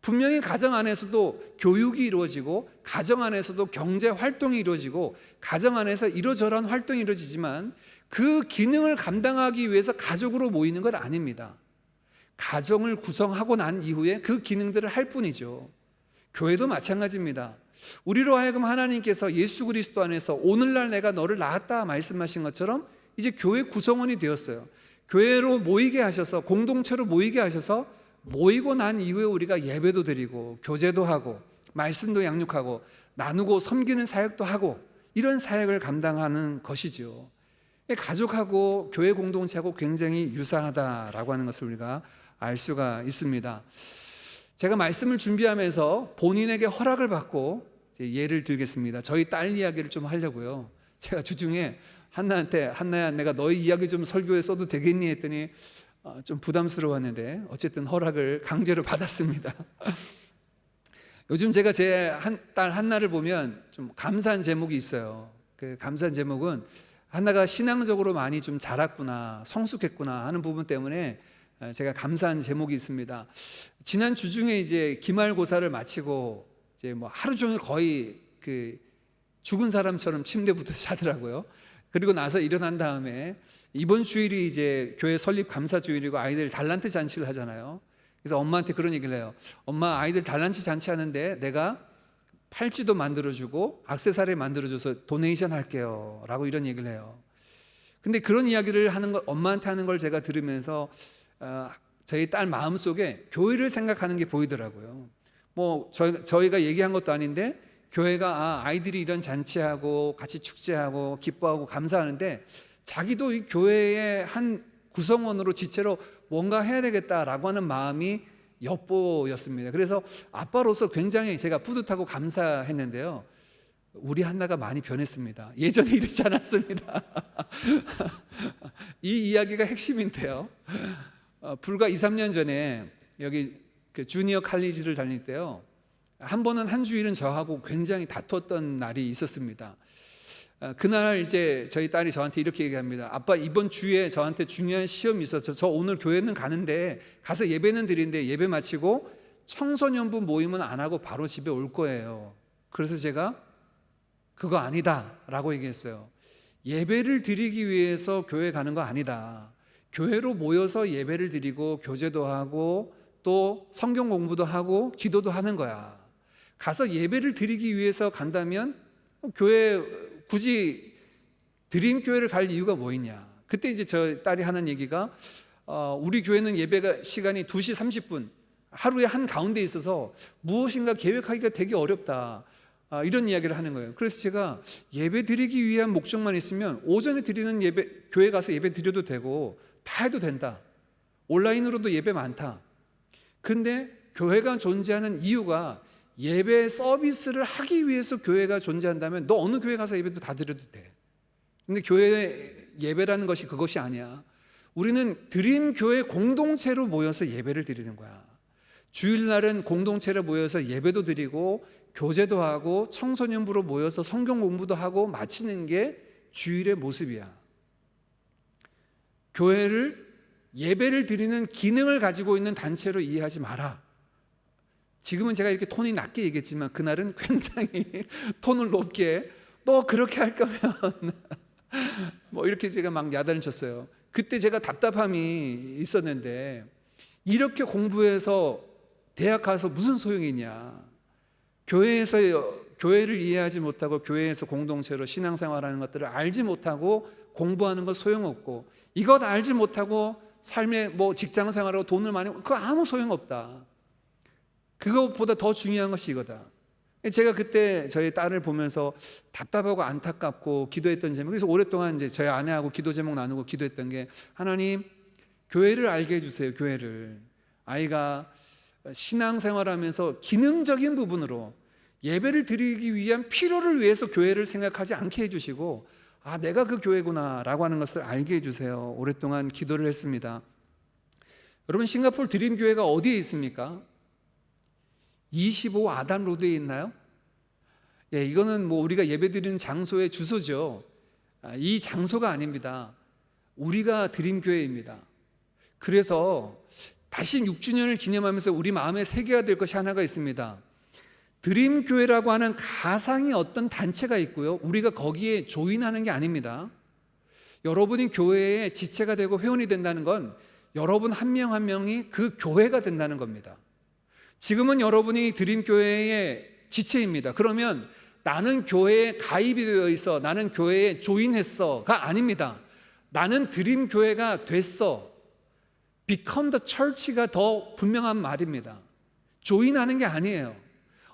분명히 가정 안에서도 교육이 이루어지고 가정 안에서도 경제 활동이 이루어지고 가정 안에서 이러저러한 활동이 이루어지지만 그 기능을 감당하기 위해서 가족으로 모이는 건 아닙니다. 가정을 구성하고 난 이후에 그 기능들을 할 뿐이죠. 교회도 마찬가지입니다. 우리로 하여금 하나님께서 예수 그리스도 안에서 오늘날 내가 너를 낳았다 말씀하신 것처럼 이제 교회 구성원이 되었어요. 교회로 모이게 하셔서 공동체로 모이게 하셔서 모이고 난 이후에 우리가 예배도 드리고 교제도 하고 말씀도 양육하고 나누고 섬기는 사역도 하고 이런 사역을 감당하는 것이죠. 가족하고 교회 공동체하고 굉장히 유사하다라고 하는 것을 우리가 알 수가 있습니다. 제가 말씀을 준비하면서 본인에게 허락을 받고 예를 들겠습니다. 저희 딸 이야기를 좀 하려고요. 제가 주중에 한나한테 한나야 내가 너희 이야기 좀 설교에 써도 되겠니 했더니 좀 부담스러웠는데 어쨌든 허락을 강제로 받았습니다. 요즘 제가 제 딸 한나를 보면 좀 감사한 제목이 있어요. 그 감사한 제목은 한나가 신앙적으로 많이 좀 자랐구나, 성숙했구나 하는 부분 때문에 제가 감사한 제목이 있습니다. 지난 주중에 이제 기말고사를 마치고 이제 뭐 하루 종일 거의 그 죽은 사람처럼 침대부터 자더라고요. 그리고 나서 일어난 다음에 이번 주일이 이제 교회 설립 감사 주일이고 아이들 달란트 잔치를 하잖아요. 그래서 엄마한테 그런 얘기를 해요. 엄마, 아이들 달란트 잔치 하는데 내가 팔찌도 만들어주고 액세서리 만들어줘서 도네이션 할게요 라고 이런 얘기를 해요. 근데 그런 이야기를 하는 걸 엄마한테 하는 걸 제가 들으면서 저희 딸 마음속에 교회를 생각하는 게 보이더라고요. 뭐 저희가 얘기한 것도 아닌데 교회가 아이들이 이런 잔치하고 같이 축제하고 기뻐하고 감사하는데 자기도 이 교회의 한 구성원으로 지체로 뭔가 해야 되겠다라고 하는 마음이 엿보였습니다. 그래서 아빠로서 굉장히 제가 뿌듯하고 감사했는데요. 우리 한나가 많이 변했습니다. 예전에 이렇지 않았습니다. 이 이야기가 핵심인데요. 불과 2, 3년 전에 여기 그 주니어 칼리지를 다닐 때요. 한 번은 한 주일은 저하고 굉장히 다퉜던 날이 있었습니다. 그날 이제 저희 딸이 저한테 이렇게 얘기합니다. 아빠, 이번 주에 저한테 중요한 시험이 있어서 저 오늘 교회는 가는데 가서 예배는 드리는데 예배 마치고 청소년부 모임은 안 하고 바로 집에 올 거예요. 그래서 제가 그거 아니다 라고 얘기했어요. 예배를 드리기 위해서 교회 가는 거 아니다. 교회로 모여서 예배를 드리고 교제도 하고 또 성경 공부도 하고 기도도 하는 거야. 가서 예배를 드리기 위해서 간다면 교회 굳이 드림교회를 갈 이유가 뭐 있냐. 그때 이제 저 딸이 하는 얘기가 우리 교회는 예배가 시간이 2시 30분 하루에 한 가운데 있어서 무엇인가 계획하기가 되게 어렵다. 이런 이야기를 하는 거예요. 그래서 제가 예배 드리기 위한 목적만 있으면 오전에 드리는 예배, 교회 가서 예배 드려도 되고 다 해도 된다. 온라인으로도 예배 많다. 근데 교회가 존재하는 이유가 예배 서비스를 하기 위해서 교회가 존재한다면 너 어느 교회 가서 예배도 다 드려도 돼. 근데 교회 예배라는 것이 그것이 아니야. 우리는 드림교회 공동체로 모여서 예배를 드리는 거야. 주일날은 공동체로 모여서 예배도 드리고 교제도 하고 청소년부로 모여서 성경 공부도 하고 마치는 게 주일의 모습이야. 교회를 예배를 드리는 기능을 가지고 있는 단체로 이해하지 마라. 지금은 제가 이렇게 톤이 낮게 얘기했지만 그날은 굉장히 톤을 높게 너 그렇게 할 거면 뭐 이렇게 제가 막 야단을 쳤어요. 그때 제가 답답함이 있었는데 이렇게 공부해서 대학 가서 무슨 소용이 있냐. 교회에서 교회를 이해하지 못하고 교회에서 공동체로 신앙생활하는 것들을 알지 못하고 공부하는 건 소용없고 이것 알지 못하고 삶에 뭐 직장생활하고 돈을 많이 그거 아무 소용없다. 그것보다 더 중요한 것이 이거다. 제가 그때 저희 딸을 보면서 답답하고 안타깝고 기도했던 제목. 그래서 오랫동안 이제 저희 아내하고 기도 제목 나누고 기도했던 게 하나님 교회를 알게 해주세요. 교회를 아이가 신앙생활하면서 기능적인 부분으로 예배를 드리기 위한 필요를 위해서 교회를 생각하지 않게 해주시고 아 내가 그 교회구나 라고 하는 것을 알게 해주세요. 오랫동안 기도를 했습니다. 여러분 싱가포르 드림교회가 어디에 있습니까? 25 아담 로드에 있나요? 예, 이거는 뭐 우리가 예배드리는 장소의 주소죠. 이 장소가 아닙니다. 우리가 드림교회입니다. 그래서 다시 6주년을 기념하면서 우리 마음에 새겨야 될 것이 하나가 있습니다. 드림교회라고 하는 가상의 어떤 단체가 있고요, 우리가 거기에 조인하는 게 아닙니다. 여러분이 교회의 지체가 되고 회원이 된다는 건 여러분 한 명 한 명이 그 교회가 된다는 겁니다. 지금은 여러분이 드림교회의 지체입니다. 그러면 나는 교회에 가입이 되어 있어, 나는 교회에 조인했어가 아닙니다. 나는 드림교회가 됐어, become the church가 더 분명한 말입니다. 조인하는 게 아니에요.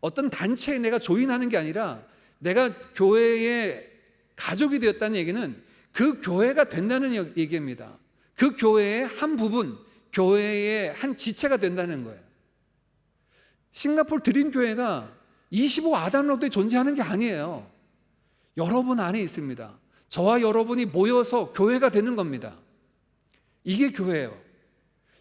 어떤 단체에 내가 조인하는 게 아니라 내가 교회의 가족이 되었다는 얘기는 그 교회가 된다는 얘기입니다. 그 교회의 한 부분, 교회의 한 지체가 된다는 거예요. 싱가포르 드림교회가 25 아담로드에 존재하는 게 아니에요. 여러분 안에 있습니다. 저와 여러분이 모여서 교회가 되는 겁니다. 이게 교회예요.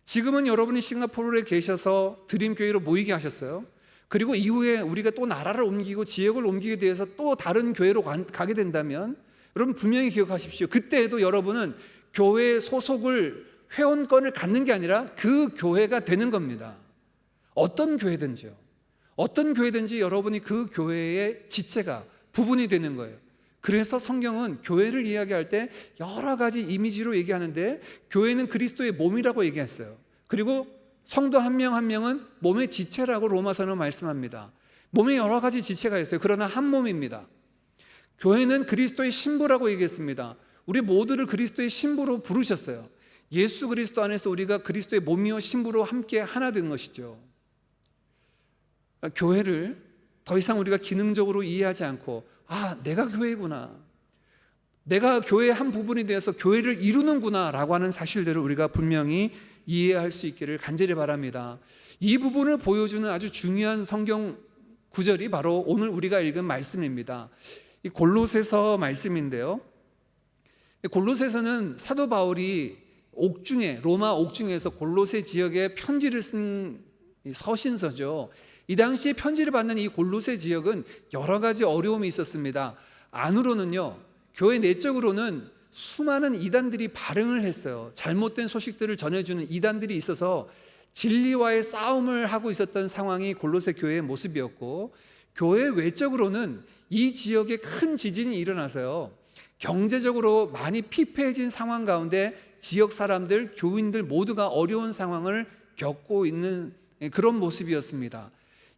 지금은 여러분이 싱가포르에 계셔서 드림교회로 모이게 하셨어요. 그리고 이후에 우리가 또 나라를 옮기고 지역을 옮기게 되어서 또 다른 교회로 가게 된다면 여러분 분명히 기억하십시오. 그때에도 여러분은 교회 소속을, 회원권을 갖는 게 아니라 그 교회가 되는 겁니다. 어떤 교회든지요. 어떤 교회든지 여러분이 그 교회의 지체가, 부분이 되는 거예요. 그래서 성경은 교회를 이야기할 때 여러 가지 이미지로 얘기하는데 교회는 그리스도의 몸이라고 얘기했어요. 그리고 성도 한 명 한 명은 몸의 지체라고 로마서는 말씀합니다. 몸에 여러 가지 지체가 있어요. 그러나 한 몸입니다. 교회는 그리스도의 신부라고 얘기했습니다. 우리 모두를 그리스도의 신부로 부르셨어요. 예수 그리스도 안에서 우리가 그리스도의 몸이요 신부로 함께 하나 된 것이죠. 교회를 더 이상 우리가 기능적으로 이해하지 않고, 아, 내가 교회구나, 내가 교회의 한 부분이 되어서 교회를 이루는구나 라고 하는 사실들을 우리가 분명히 이해할 수 있기를 간절히 바랍니다. 이 부분을 보여주는 아주 중요한 성경 구절이 바로 오늘 우리가 읽은 말씀입니다. 이 골로새서 말씀인데요, 골로새서는 사도 바울이 옥중에, 로마 옥중에서 골로새 지역에 편지를 쓴 서신서죠. 이 당시에 편지를 받는 이 골로새 지역은 여러 가지 어려움이 있었습니다. 안으로는요, 교회 내적으로는 수많은 이단들이 발흥을 했어요. 잘못된 소식들을 전해주는 이단들이 있어서 진리와의 싸움을 하고 있었던 상황이 골로새 교회의 모습이었고, 교회 외적으로는 이 지역에 큰 지진이 일어나서요, 경제적으로 많이 피폐해진 상황 가운데 지역 사람들, 교인들 모두가 어려운 상황을 겪고 있는 그런 모습이었습니다.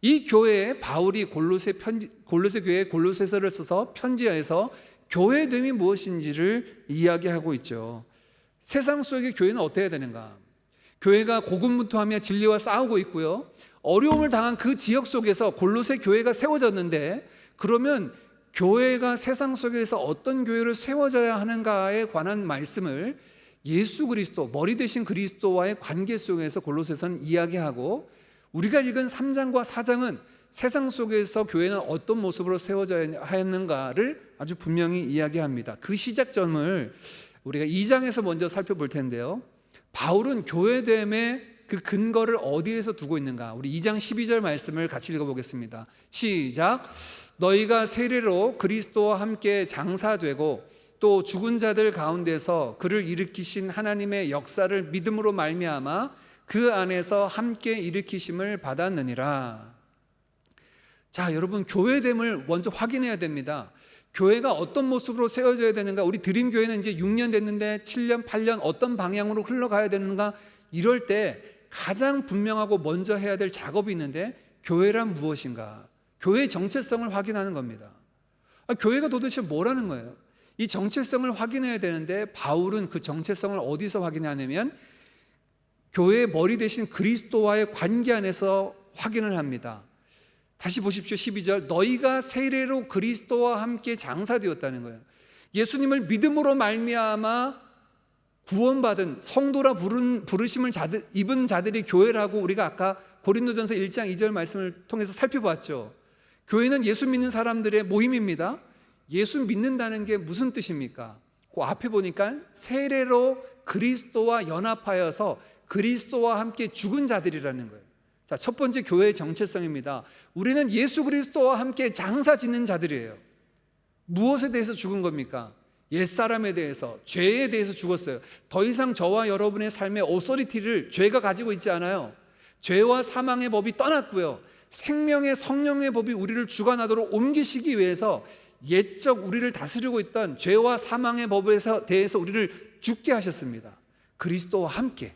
이 교회에 바울이 골로새 교회에 골로새서를 써서 편지하여서 교회됨이 무엇인지를 이야기하고 있죠. 세상 속의 교회는 어때야 되는가? 교회가 고군분투하며 진리와 싸우고 있고요, 어려움을 당한 그 지역 속에서 골로새 교회가 세워졌는데, 그러면 교회가 세상 속에서 어떤 교회를 세워져야 하는가에 관한 말씀을 예수 그리스도, 머리 되신 그리스도와의 관계 속에서 골로새서는 이야기하고, 우리가 읽은 3장과 4장은 세상 속에서 교회는 어떤 모습으로 세워져야 하는가를 아주 분명히 이야기합니다. 그 시작점을 우리가 2장에서 먼저 살펴볼 텐데요, 바울은 교회됨의 그 근거를 어디에서 두고 있는가? 우리 2장 12절 말씀을 같이 읽어보겠습니다. 시작. 너희가 세례로 그리스도와 함께 장사되고 또 죽은 자들 가운데서 그를 일으키신 하나님의 역사를 믿음으로 말미암아 그 안에서 함께 일으키심을 받았느니라. 자, 여러분, 교회됨을 먼저 확인해야 됩니다. 교회가 어떤 모습으로 세워져야 되는가? 우리 드림교회는 이제 6년 됐는데 7년, 8년 어떤 방향으로 흘러가야 되는가? 이럴 때 가장 분명하고 먼저 해야 될 작업이 있는데, 교회란 무엇인가? 교회의 정체성을 확인하는 겁니다. 교회가 도대체 뭐라는 거예요? 이 정체성을 확인해야 되는데, 바울은 그 정체성을 어디서 확인하냐면 교회의 머리 대신 그리스도와의 관계 안에서 확인을 합니다. 다시 보십시오. 12절. 너희가 세례로 그리스도와 함께 장사되었다는 거예요. 예수님을 믿음으로 말미암아 구원받은 성도라 부르심을 입은 자들이 교회라고 우리가 아까 고린도전서 1장 2절 말씀을 통해서 살펴봤죠. 교회는 예수 믿는 사람들의 모임입니다. 예수 믿는다는 게 무슨 뜻입니까? 그 앞에 보니까 세례로 그리스도와 연합하여서 그리스도와 함께 죽은 자들이라는 거예요. 자, 첫 번째 교회의 정체성입니다. 우리는 예수 그리스도와 함께 장사 짓는 자들이에요. 무엇에 대해서 죽은 겁니까? 옛사람에 대해서, 죄에 대해서 죽었어요. 더 이상 저와 여러분의 삶의 오소리티를 죄가 가지고 있지 않아요. 죄와 사망의 법이 떠났고요. 생명의 성령의 법이 우리를 주관하도록 옮기시기 위해서 옛적 우리를 다스리고 있던 죄와 사망의 법에 대해서 우리를 죽게 하셨습니다. 그리스도와 함께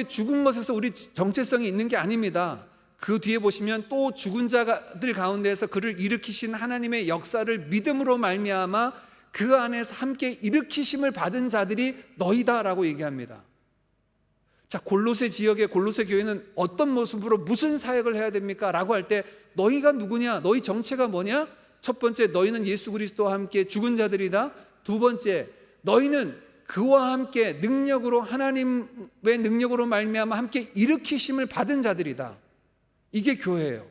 죽은 것에서 우리 정체성이 있는 게 아닙니다. 그 뒤에 보시면 또 죽은 자들 가운데에서 그를 일으키신 하나님의 역사를 믿음으로 말미암아 그 안에서 함께 일으키심을 받은 자들이 너희다라고 얘기합니다. 자, 골로새 지역의 골로새 교회는 어떤 모습으로 무슨 사역을 해야 됩니까? 라고 할 때 너희가 누구냐? 너희 정체가 뭐냐? 첫 번째, 너희는 예수 그리스도와 함께 죽은 자들이다. 두 번째, 너희는 그와 함께 능력으로, 하나님의 능력으로 말미암아 함께 일으키심을 받은 자들이다. 이게 교회예요.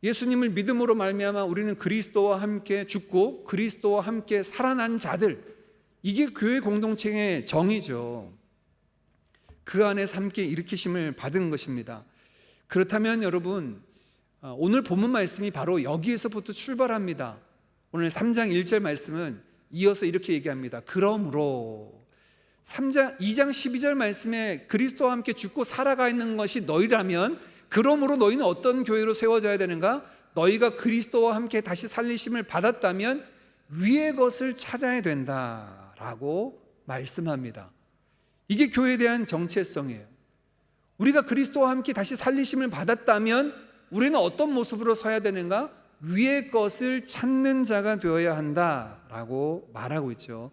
예수님을 믿음으로 말미암아 우리는 그리스도와 함께 죽고 그리스도와 함께 살아난 자들, 이게 교회 공동체의 정의죠. 그 안에서 함께 일으키심을 받은 것입니다. 그렇다면 여러분, 오늘 본문 말씀이 바로 여기에서부터 출발합니다. 오늘 3장 1절 말씀은 이어서 이렇게 얘기합니다. 그러므로 2장 12절 말씀에 그리스도와 함께 죽고 살아가 있는 것이 너희라면, 그러므로 너희는 어떤 교회로 세워져야 되는가? 너희가 그리스도와 함께 다시 살리심을 받았다면 위의 것을 찾아야 된다라고 말씀합니다. 이게 교회에 대한 정체성이에요. 우리가 그리스도와 함께 다시 살리심을 받았다면 우리는 어떤 모습으로 서야 되는가? 위의 것을 찾는 자가 되어야 한다라고 말하고 있죠.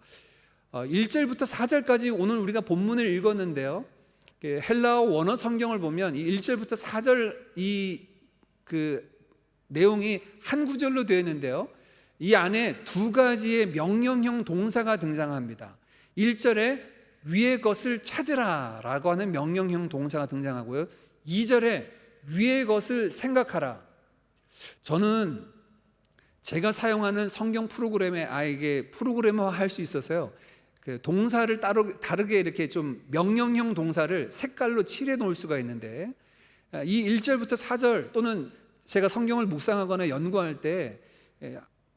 1절부터 4절까지 오늘 우리가 본문을 읽었는데요, 헬라어 원어 성경을 보면 이 1절부터 4절 그 내용이 한 구절로 되어 있는데요, 이 안에 두 가지의 명령형 동사가 등장합니다. 1절에 위의 것을 찾으라 라고 하는 명령형 동사가 등장하고요, 2절에 위의 것을 생각하라. 저는 제가 사용하는 성경 프로그램에 아이에게 프로그래머화 할 수 있어서요, 그 동사를 다르게 이렇게 좀 명령형 동사를 색깔로 칠해 놓을 수가 있는데, 이 1절부터 4절 또는 제가 성경을 묵상하거나 연구할 때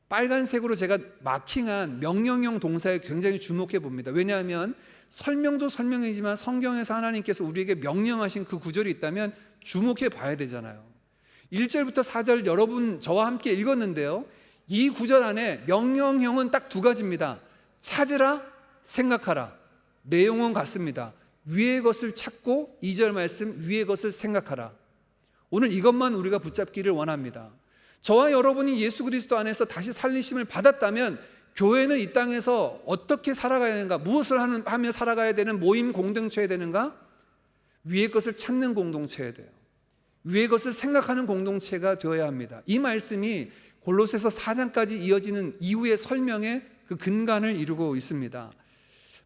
빨간색으로 제가 마킹한 명령형 동사에 굉장히 주목해 봅니다. 왜냐하면 설명도 설명이지만 성경에서 하나님께서 우리에게 명령하신 그 구절이 있다면 주목해 봐야 되잖아요. 1절부터 4절 여러분 저와 함께 읽었는데요, 이 구절 안에 명령형은 딱 두 가지입니다. 찾으라, 생각하라. 내용은 같습니다. 위의 것을 찾고, 2절 말씀 위의 것을 생각하라. 오늘 이것만 우리가 붙잡기를 원합니다. 저와 여러분이 예수 그리스도 안에서 다시 살리심을 받았다면 교회는 이 땅에서 어떻게 살아가야 되는가? 무엇을 하며 살아가야 되는 모임 공동체야 되는가? 위의 것을 찾는 공동체야 돼요. 위의 것을 생각하는 공동체가 되어야 합니다. 이 말씀이 골로새서 4장까지 이어지는 이후의 설명의 그 근간을 이루고 있습니다.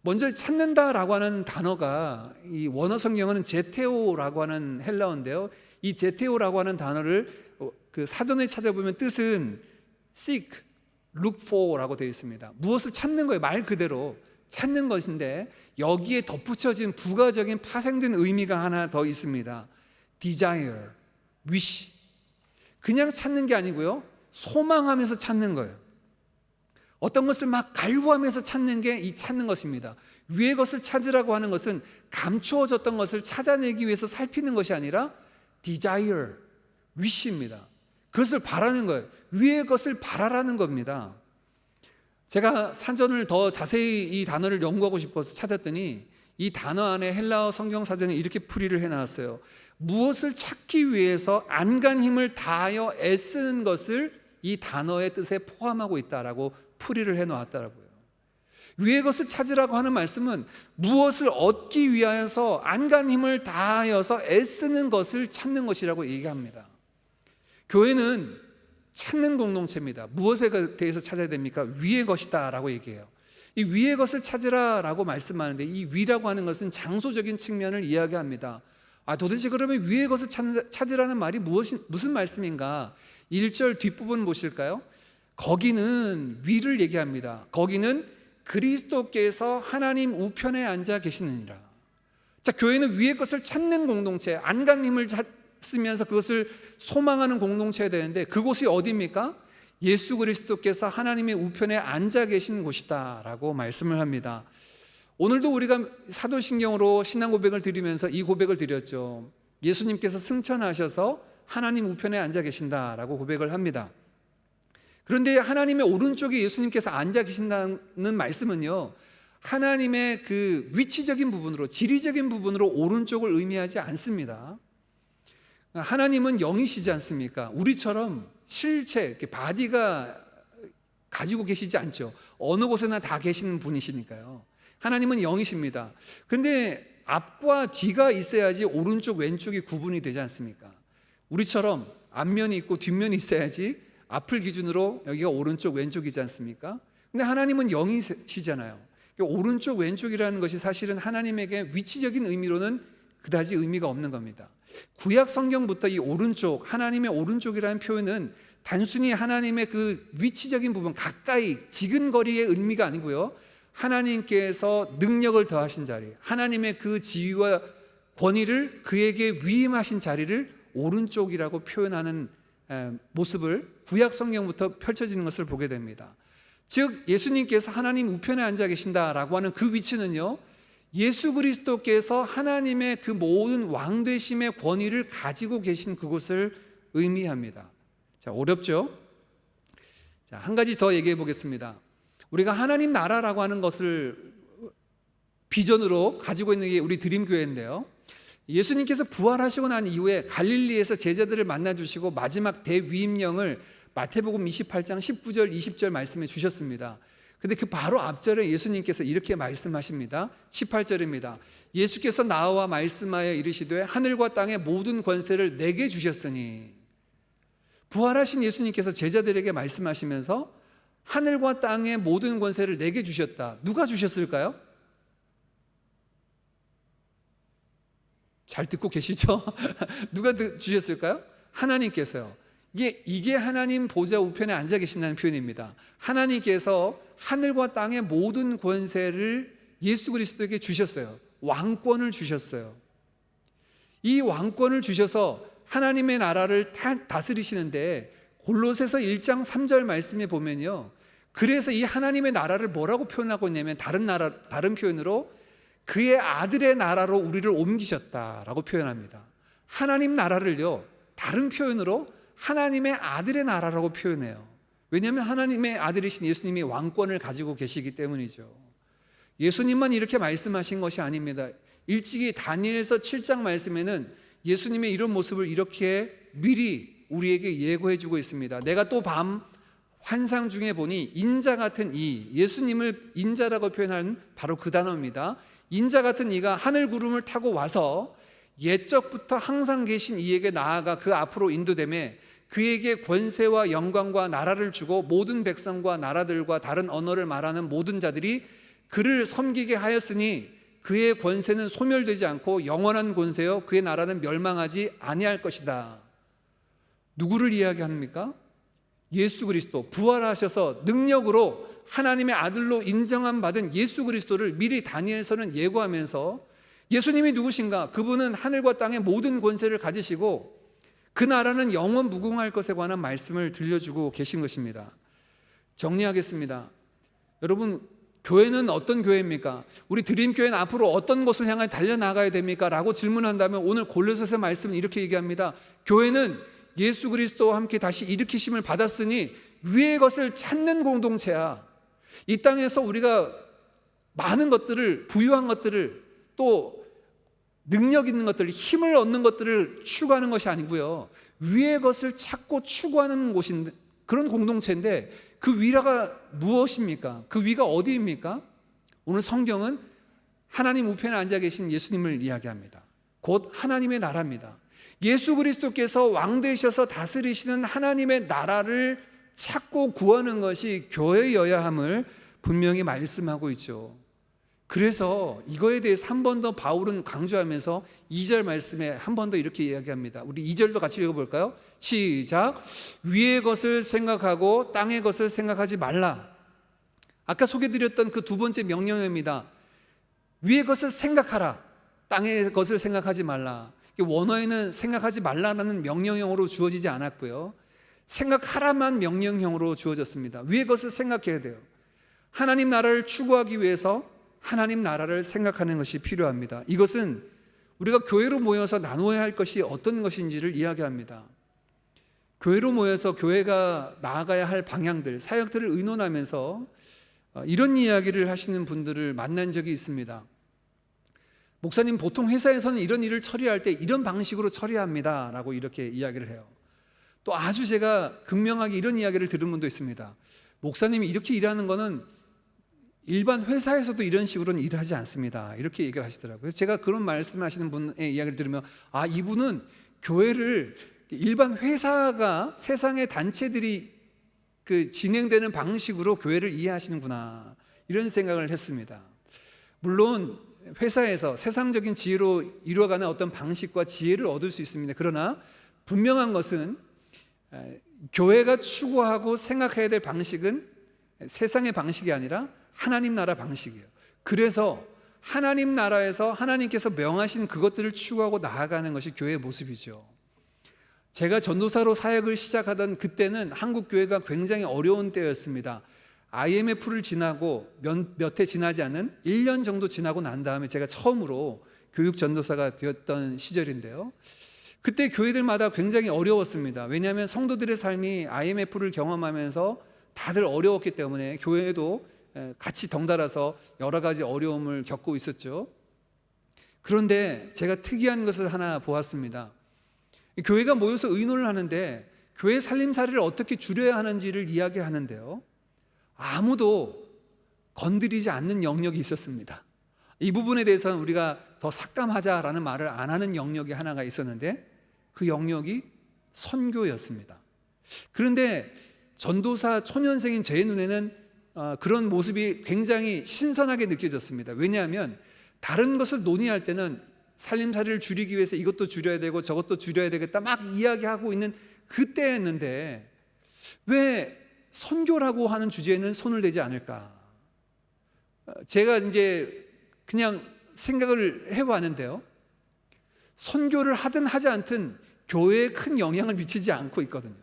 먼저 찾는다라고 하는 단어가 이 원어 성경은 제테오라고 하는 헬라어인데요, 이 제테오라고 하는 단어를 그 사전에 찾아보면 뜻은 seek, look for라고 되어 있습니다. 무엇을 찾는 거예요. 말 그대로 찾는 것인데 여기에 덧붙여진 부가적인 파생된 의미가 하나 더 있습니다. desire, wish. 그냥 찾는 게 아니고요, 소망하면서 찾는 거예요. 어떤 것을 막 갈구하면서 찾는 게 이 찾는 것입니다. 위의 것을 찾으라고 하는 것은 감추어졌던 것을 찾아내기 위해서 살피는 것이 아니라 desire, wish입니다. 그것을 바라는 거예요. 위의 것을 바라라는 겁니다. 제가 사전을 더 자세히 이 단어를 연구하고 싶어서 찾았더니 이 단어 안에 헬라어 성경 사전에 이렇게 풀이를 해놨어요. 무엇을 찾기 위해서 안간 힘을 다하여 애쓰는 것을 이 단어의 뜻에 포함하고 있다라고 풀이를 해놓았더라고요. 위의 것을 찾으라고 하는 말씀은 무엇을 얻기 위하여서 안간 힘을 다하여서 애쓰는 것을 찾는 것이라고 얘기합니다. 교회는 찾는 공동체입니다. 무엇에 대해서 찾아야 됩니까? 위의 것이다 라고 얘기해요. 이 위의 것을 찾으라라고 말씀하는데 이 위라고 하는 것은 장소적인 측면을 이야기합니다. 도대체 그러면 위의 것을 찾으라는 말이 무슨 말씀인가? 1절 뒷부분 보실까요? 거기는 위를 얘기합니다. 거기는 그리스도께서 하나님 우편에 앉아 계시느니라. 자, 교회는 위의 것을 찾는 공동체, 안간 힘을 쓰면서 그것을 소망하는 공동체가 되는데 그곳이 어디입니까? 예수 그리스도께서 하나님의 우편에 앉아 계신 곳이다 라고 말씀을 합니다. 오늘도 우리가 사도신경으로 신앙 고백을 드리면서 이 고백을 드렸죠. 예수님께서 승천하셔서 하나님 우편에 앉아 계신다라고 고백을 합니다. 그런데 하나님의 오른쪽에 예수님께서 앉아 계신다는 말씀은요, 하나님의 그 위치적인 부분으로, 지리적인 부분으로 오른쪽을 의미하지 않습니다. 하나님은 영이시지 않습니까? 우리처럼 실체, 이렇게 바디가 가지고 계시지 않죠. 어느 곳에나 다 계시는 분이시니까요. 하나님은 영이십니다. 근데 앞과 뒤가 있어야지 오른쪽 왼쪽이 구분이 되지 않습니까? 우리처럼 앞면이 있고 뒷면이 있어야지 앞을 기준으로 여기가 오른쪽 왼쪽이지 않습니까? 근데 하나님은 영이시잖아요. 오른쪽 왼쪽이라는 것이 사실은 하나님에게 위치적인 의미로는 그다지 의미가 없는 겁니다. 구약 성경부터 이 오른쪽, 하나님의 오른쪽이라는 표현은 단순히 하나님의 그 위치적인 부분, 가까이 지근거리의 의미가 아니고요, 하나님께서 능력을 더하신 자리, 하나님의 그 지위와 권위를 그에게 위임하신 자리를 오른쪽이라고 표현하는 모습을 구약 성경부터 펼쳐지는 것을 보게 됩니다. 즉 예수님께서 하나님 우편에 앉아 계신다라고 하는 그 위치는요, 예수 그리스도께서 하나님의 그 모든 왕되심의 권위를 가지고 계신 그곳을 의미합니다. 자, 어렵죠? 자, 한 가지 더 얘기해 보겠습니다. 우리가 하나님 나라라고 하는 것을 비전으로 가지고 있는 게 우리 드림교회인데요, 예수님께서 부활하시고 난 이후에 갈릴리에서 제자들을 만나주시고 마지막 대위임령을 마태복음 28장 19절 20절 말씀해 주셨습니다. 근데 그 바로 앞절에 예수님께서 이렇게 말씀하십니다. 18절입니다. 예수께서 나와 말씀하여 이르시되 하늘과 땅의 모든 권세를 내게 주셨으니, 부활하신 예수님께서 제자들에게 말씀하시면서 하늘과 땅의 모든 권세를 내게 주셨다. 누가 주셨을까요? 잘 듣고 계시죠? 누가 주셨을까요? 하나님께서요. 이게 하나님 보좌 우편에 앉아 계신다는 표현입니다. 하나님께서 하늘과 땅의 모든 권세를 예수 그리스도에게 주셨어요. 왕권을 주셨어요. 이 왕권을 주셔서 하나님의 나라를 다스리시는데, 골로새서 1장 3절 말씀에 보면요, 그래서 이 하나님의 나라를 뭐라고 표현하고 있냐면 다른 표현으로 그의 아들의 나라로 우리를 옮기셨다라고 표현합니다. 하나님 나라를요, 다른 표현으로 하나님의 아들의 나라라고 표현해요. 왜냐하면 하나님의 아들이신 예수님이 왕권을 가지고 계시기 때문이죠. 예수님만 이렇게 말씀하신 것이 아닙니다. 일찍이 다니엘서 7장 말씀에는 예수님의 이런 모습을 이렇게 미리 우리에게 예고해 주고 있습니다. 내가 또 밤 환상 중에 보니 인자 같은 이, 예수님을 인자라고 표현하는 바로 그 단어입니다. 인자 같은 이가 하늘 구름을 타고 와서 옛적부터 항상 계신 이에게 나아가 그 앞으로 인도되매 그에게 권세와 영광과 나라를 주고 모든 백성과 나라들과 다른 언어를 말하는 모든 자들이 그를 섬기게 하였으니 그의 권세는 소멸되지 않고 영원한 권세요 그의 나라는 멸망하지 아니할 것이다. 누구를 이야기합니까? 예수 그리스도, 부활하셔서 능력으로 하나님의 아들로 인정함 받은 예수 그리스도를 미리 다니엘서는 예고하면서 예수님이 누구신가? 그분은 하늘과 땅의 모든 권세를 가지시고 그 나라는 영원 무궁할 것에 관한 말씀을 들려주고 계신 것입니다. 정리하겠습니다. 여러분, 교회는 어떤 교회입니까? 우리 드림교회는 앞으로 어떤 곳을 향해 달려나가야 됩니까? 라고 질문한다면 오늘 골로새서 말씀은 이렇게 얘기합니다. 교회는 예수 그리스도와 함께 다시 일으키심을 받았으니 위의 것을 찾는 공동체야. 이 땅에서 우리가 많은 것들을, 부유한 것들을, 또 능력 있는 것들, 힘을 얻는 것들을 추구하는 것이 아니고요, 위의 것을 찾고 추구하는 곳인 그런 공동체인데, 그 위라가 무엇입니까? 그 위가 어디입니까? 오늘 성경은 하나님 우편에 앉아 계신 예수님을 이야기합니다. 곧 하나님의 나라입니다. 예수 그리스도께서 왕 되셔서 다스리시는 하나님의 나라를 찾고 구하는 것이 교회여야 함을 분명히 말씀하고 있죠. 그래서 이거에 대해서 한 번 더 바울은 강조하면서 2절 말씀에 한 번 더 이렇게 이야기합니다. 우리 2절도 같이 읽어볼까요? 시작. 위의 것을 생각하고 땅의 것을 생각하지 말라. 아까 소개드렸던 그 두 번째 명령입니다. 위의 것을 생각하라, 땅의 것을 생각하지 말라. 원어에는 생각하지 말라라는 명령형으로 주어지지 않았고요, 생각하라만 명령형으로 주어졌습니다. 위의 것을 생각해야 돼요. 하나님 나라를 추구하기 위해서 하나님 나라를 생각하는 것이 필요합니다. 이것은 우리가 교회로 모여서 나누어야 할 것이 어떤 것인지를 이야기합니다. 교회로 모여서 교회가 나아가야 할 방향들, 사역들을 의논하면서 이런 이야기를 하시는 분들을 만난 적이 있습니다. 목사님, 보통 회사에서는 이런 일을 처리할 때 이런 방식으로 처리합니다 라고 이렇게 이야기를 해요. 또 아주 제가 극명하게 이런 이야기를 들은 분도 있습니다. 목사님이 이렇게 일하는 거는 일반 회사에서도 이런 식으로는 일을 하지 않습니다, 이렇게 얘기를 하시더라고요. 그래서 제가 그런 말씀하시는 분의 이야기를 들으면 이분은 교회를 일반 회사가 세상의 단체들이 진행되는 방식으로 교회를 이해하시는구나, 이런 생각을 했습니다. 물론 회사에서 세상적인 지혜로 이루어가는 어떤 방식과 지혜를 얻을 수 있습니다. 그러나 분명한 것은 교회가 추구하고 생각해야 될 방식은 세상의 방식이 아니라 하나님 나라 방식이에요. 그래서 하나님 나라에서 하나님께서 명하신 그것들을 추구하고 나아가는 것이 교회의 모습이죠. 제가 전도사로 사역을 시작하던 그때는 한국 교회가 굉장히 어려운 때였습니다. IMF를 지나고 몇 해 지나지 않은 1년 정도 지나고 난 다음에 제가 처음으로 교육 전도사가 되었던 시절인데요. 그때 교회들마다 굉장히 어려웠습니다. 왜냐하면 성도들의 삶이 IMF를 경험하면서 다들 어려웠기 때문에 교회도 같이 덩달아서 여러 가지 어려움을 겪고 있었죠. 그런데 제가 특이한 것을 하나 보았습니다. 교회가 모여서 의논을 하는데 교회 살림살이를 어떻게 줄여야 하는지를 이야기하는데요, 아무도 건드리지 않는 영역이 있었습니다. 이 부분에 대해서는 우리가 더 삭감하자라는 말을 안 하는 영역이 하나가 있었는데 그 영역이 선교였습니다. 그런데 전도사 초년생인 제 눈에는 그런 모습이 굉장히 신선하게 느껴졌습니다. 왜냐하면 다른 것을 논의할 때는 살림살이를 줄이기 위해서 이것도 줄여야 되고 저것도 줄여야 되겠다 막 이야기하고 있는 그때였는데 왜 선교라고 하는 주제에는 손을 대지 않을까? 제가 이제 그냥 생각을 해봤는데요, 선교를 하든 하지 않든 교회에 큰 영향을 미치지 않고 있거든요.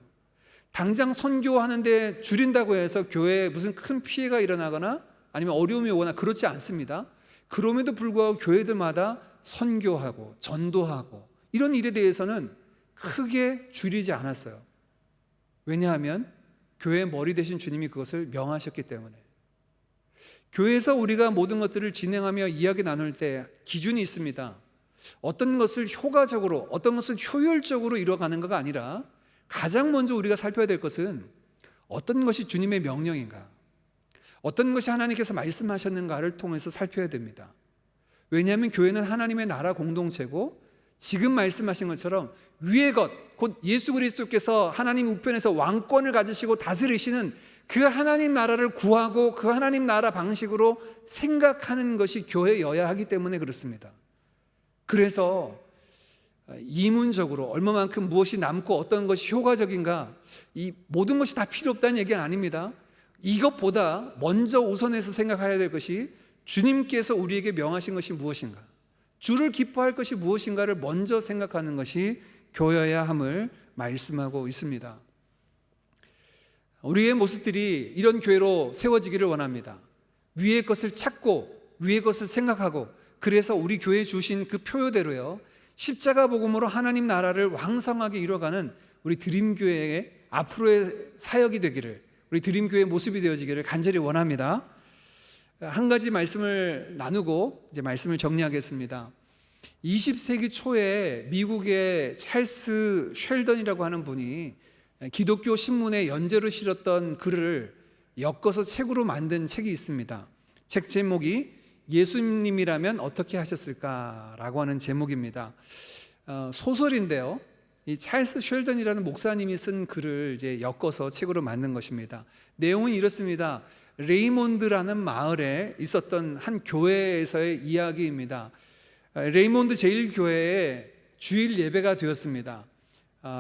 당장 선교하는데 줄인다고 해서 교회에 무슨 큰 피해가 일어나거나 아니면 어려움이 오거나 그렇지 않습니다. 그럼에도 불구하고 교회들마다 선교하고 전도하고 이런 일에 대해서는 크게 줄이지 않았어요. 왜냐하면 교회의 머리 되신 주님이 그것을 명하셨기 때문에. 교회에서 우리가 모든 것들을 진행하며 이야기 나눌 때 기준이 있습니다. 어떤 것을 효과적으로, 어떤 것을 효율적으로 이루어가는가가 아니라 가장 먼저 우리가 살펴야 될 것은 어떤 것이 주님의 명령인가, 어떤 것이 하나님께서 말씀하셨는가를 통해서 살펴야 됩니다. 왜냐하면 교회는 하나님의 나라 공동체고 지금 말씀하신 것처럼 위의 것, 곧 예수 그리스도께서 하나님 우편에서 왕권을 가지시고 다스리시는 그 하나님 나라를 구하고 그 하나님 나라 방식으로 생각하는 것이 교회여야 하기 때문에 그렇습니다. 그래서 이문적으로 얼마만큼 무엇이 남고 어떤 것이 효과적인가, 이 모든 것이 다 필요 없다는 얘기는 아닙니다. 이것보다 먼저 우선해서 생각해야 될 것이 주님께서 우리에게 명하신 것이 무엇인가, 주를 기뻐할 것이 무엇인가를 먼저 생각하는 것이 교회여야 함을 말씀하고 있습니다. 우리의 모습들이 이런 교회로 세워지기를 원합니다. 위의 것을 찾고 위의 것을 생각하고, 그래서 우리 교회에 주신 그 표요대로요, 십자가 복음으로 하나님 나라를 왕성하게 이뤄가는 우리 드림교회의 앞으로의 사역이 되기를, 우리 드림교회의 모습이 되어지기를 간절히 원합니다. 한 가지 말씀을 나누고 이제 말씀을 정리하겠습니다. 20세기 초에 미국의 찰스 쉘던이라고 하는 분이 기독교 신문에 연재로 실었던 글을 엮어서 책으로 만든 책이 있습니다. 책 제목이 예수님이라면 어떻게 하셨을까라고 하는 제목입니다. 소설인데요, 이 찰스 쉘던이라는 목사님이 쓴 글을 이제 엮어서 책으로 만든 것입니다. 내용은 이렇습니다. 레이몬드라는 마을에 있었던 한 교회에서의 이야기입니다. 레이몬드 제1교회에 주일 예배가 되었습니다.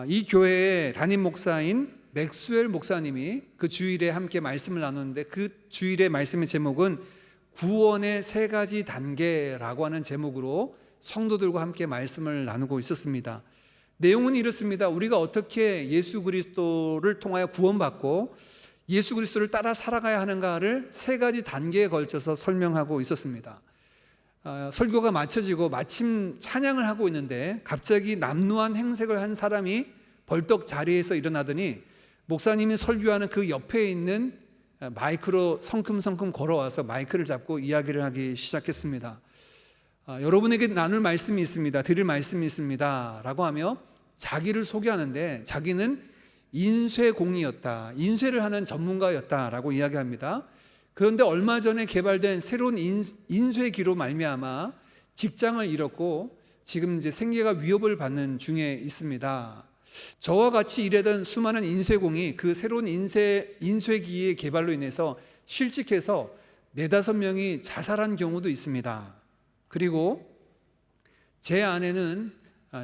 이 교회의 담임 목사인 맥스웰 목사님이 그 주일에 함께 말씀을 나누는데, 그 주일의 말씀의 제목은 구원의 3가지 단계라고 하는 제목으로 성도들과 함께 말씀을 나누고 있었습니다. 내용은 이렇습니다. 우리가 어떻게 예수 그리스도를 통하여 구원받고 예수 그리스도를 따라 살아가야 하는가를 세 가지 단계에 걸쳐서 설명하고 있었습니다. 설교가 마쳐지고 마침 찬양을 하고 있는데 갑자기 남루한 행색을 한 사람이 벌떡 자리에서 일어나더니 목사님이 설교하는 그 옆에 있는 마이크로 성큼성큼 걸어와서 마이크를 잡고 이야기를 하기 시작했습니다. 여러분에게 나눌 말씀이 있습니다. 드릴 말씀이 있습니다. 라고 하며 자기를 소개하는데 자기는 인쇄공이었다. 인쇄를 하는 전문가였다라고 이야기합니다. 그런데 얼마 전에 개발된 새로운 인쇄기로 말미암아 직장을 잃었고 지금 이제 생계가 위협을 받는 중에 있습니다. 저와 같이 일하던 수많은 인쇄공이 그 새로운 인쇄기의 개발로 인해서 실직해서 4-5명이 자살한 경우도 있습니다. 그리고 제 아내는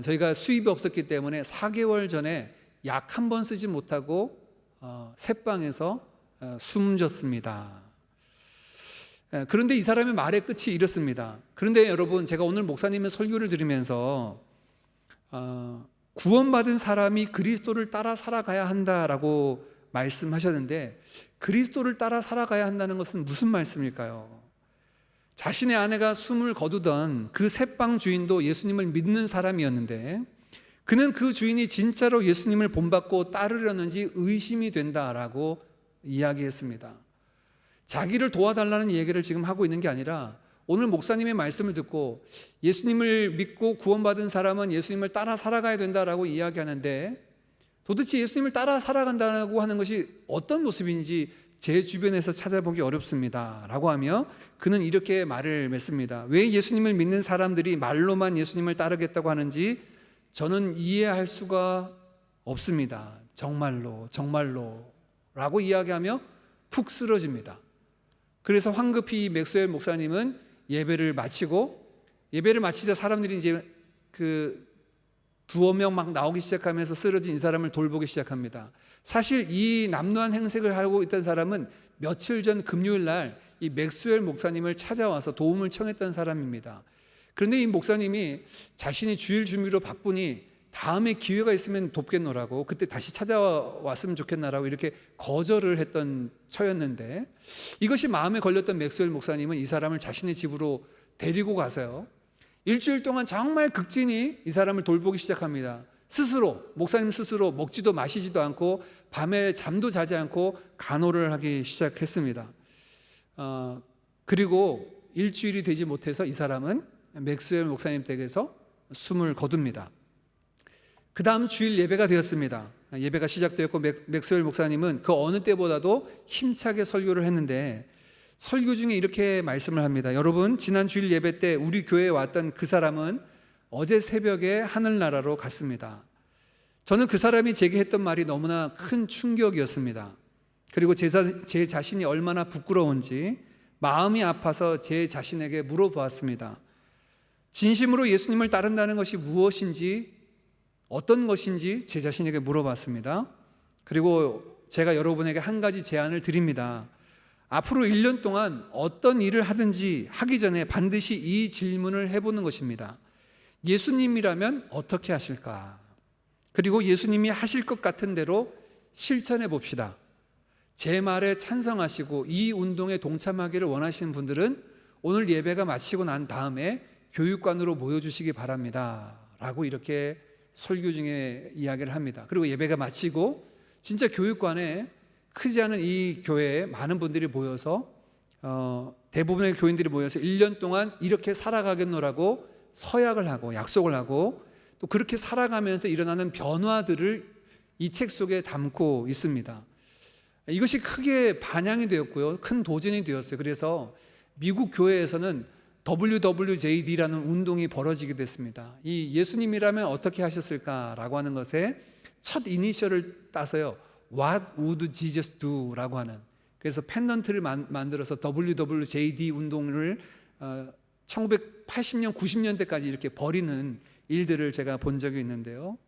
저희가 수입이 없었기 때문에 4개월 전에 약 한 번 쓰지 못하고 새방에서 숨졌습니다. 그런데 이 사람의 말의 끝이 이렇습니다. 그런데 여러분, 제가 오늘 목사님의 설교를 들으면서 구원받은 사람이 그리스도를 따라 살아가야 한다라고 말씀하셨는데 그리스도를 따라 살아가야 한다는 것은 무슨 말씀일까요? 자신의 아내가 숨을 거두던 그 새방 주인도 예수님을 믿는 사람이었는데 그는 그 주인이 진짜로 예수님을 본받고 따르려는지 의심이 된다라고 이야기했습니다. 자기를 도와달라는 얘기를 지금 하고 있는 게 아니라 오늘 목사님의 말씀을 듣고 예수님을 믿고 구원받은 사람은 예수님을 따라 살아가야 된다라고 이야기하는데 도대체 예수님을 따라 살아간다고 하는 것이 어떤 모습인지 제 주변에서 찾아보기 어렵습니다 라고 하며 그는 이렇게 말을 맺습니다. 왜 예수님을 믿는 사람들이 말로만 예수님을 따르겠다고 하는지 저는 이해할 수가 없습니다. 정말로 라고 이야기하며 푹 쓰러집니다. 그래서 황급히 맥스웰 목사님은 예배를 마치자 사람들이 이제 그 2-5명 막 나오기 시작하면서 쓰러진 이 사람을 돌보기 시작합니다. 사실 이 남루한 행색을 하고 있던 사람은 며칠 전 금요일 날 이 맥스웰 목사님을 찾아와서 도움을 청했던 사람입니다. 그런데 이 목사님이 자신이 주일 준비로 바쁘니 다음에 기회가 있으면 돕겠노라고, 그때 다시 찾아왔으면 좋겠나라고 이렇게 거절을 했던 처였는데 이것이 마음에 걸렸던 맥스웰 목사님은 이 사람을 자신의 집으로 데리고 가서요, 일주일 동안 정말 극진히 이 사람을 돌보기 시작합니다. 목사님 스스로 먹지도 마시지도 않고 밤에 잠도 자지 않고 간호를 하기 시작했습니다. 그리고 일주일이 되지 못해서 이 사람은 맥스웰 목사님 댁에서 숨을 거둡니다. 그 다음 주일 예배가 되었습니다. 예배가 시작되었고 맥스웰 목사님은 그 어느 때보다도 힘차게 설교를 했는데 설교 중에 이렇게 말씀을 합니다. 여러분, 지난 주일 예배 때 우리 교회에 왔던 그 사람은 어제 새벽에 하늘나라로 갔습니다. 저는 그 사람이 제게 했던 말이 너무나 큰 충격이었습니다. 그리고 제 자신이 얼마나 부끄러운지 마음이 아파서 제 자신에게 물어보았습니다. 진심으로 예수님을 따른다는 것이 무엇인지, 어떤 것인지 제 자신에게 물어봤습니다. 그리고 제가 여러분에게 한 가지 제안을 드립니다. 앞으로 1년 동안 어떤 일을 하든지 하기 전에 반드시 이 질문을 해보는 것입니다. 예수님이라면 어떻게 하실까? 그리고 예수님이 하실 것 같은 대로 실천해 봅시다. 제 말에 찬성하시고 이 운동에 동참하기를 원하시는 분들은 오늘 예배가 마치고 난 다음에 교육관으로 모여주시기 바랍니다 라고 이렇게 설교 중에 이야기를 합니다. 그리고 예배가 마치고 진짜 교육관에 크지 않은 이 교회에 많은 분들이 모여서 대부분의 교인들이 모여서 1년 동안 이렇게 살아가겠노라고 서약을 하고 약속을 하고 또 그렇게 살아가면서 일어나는 변화들을 이 책 속에 담고 있습니다. 이것이 크게 반향이 되었고요, 큰 도전이 되었어요. 그래서 미국 교회에서는 WWJD라는 운동이 벌어지게 됐습니다. 이 예수님이라면 어떻게 하셨을까라고 하는 것에 첫 이니셜을 따서요, What would Jesus do? 라고 하는, 그래서 펜던트를 만들어서 WWJD 운동을 1980년, 90년대까지 이렇게 벌이는 일들을 제가 본 적이 있는데요,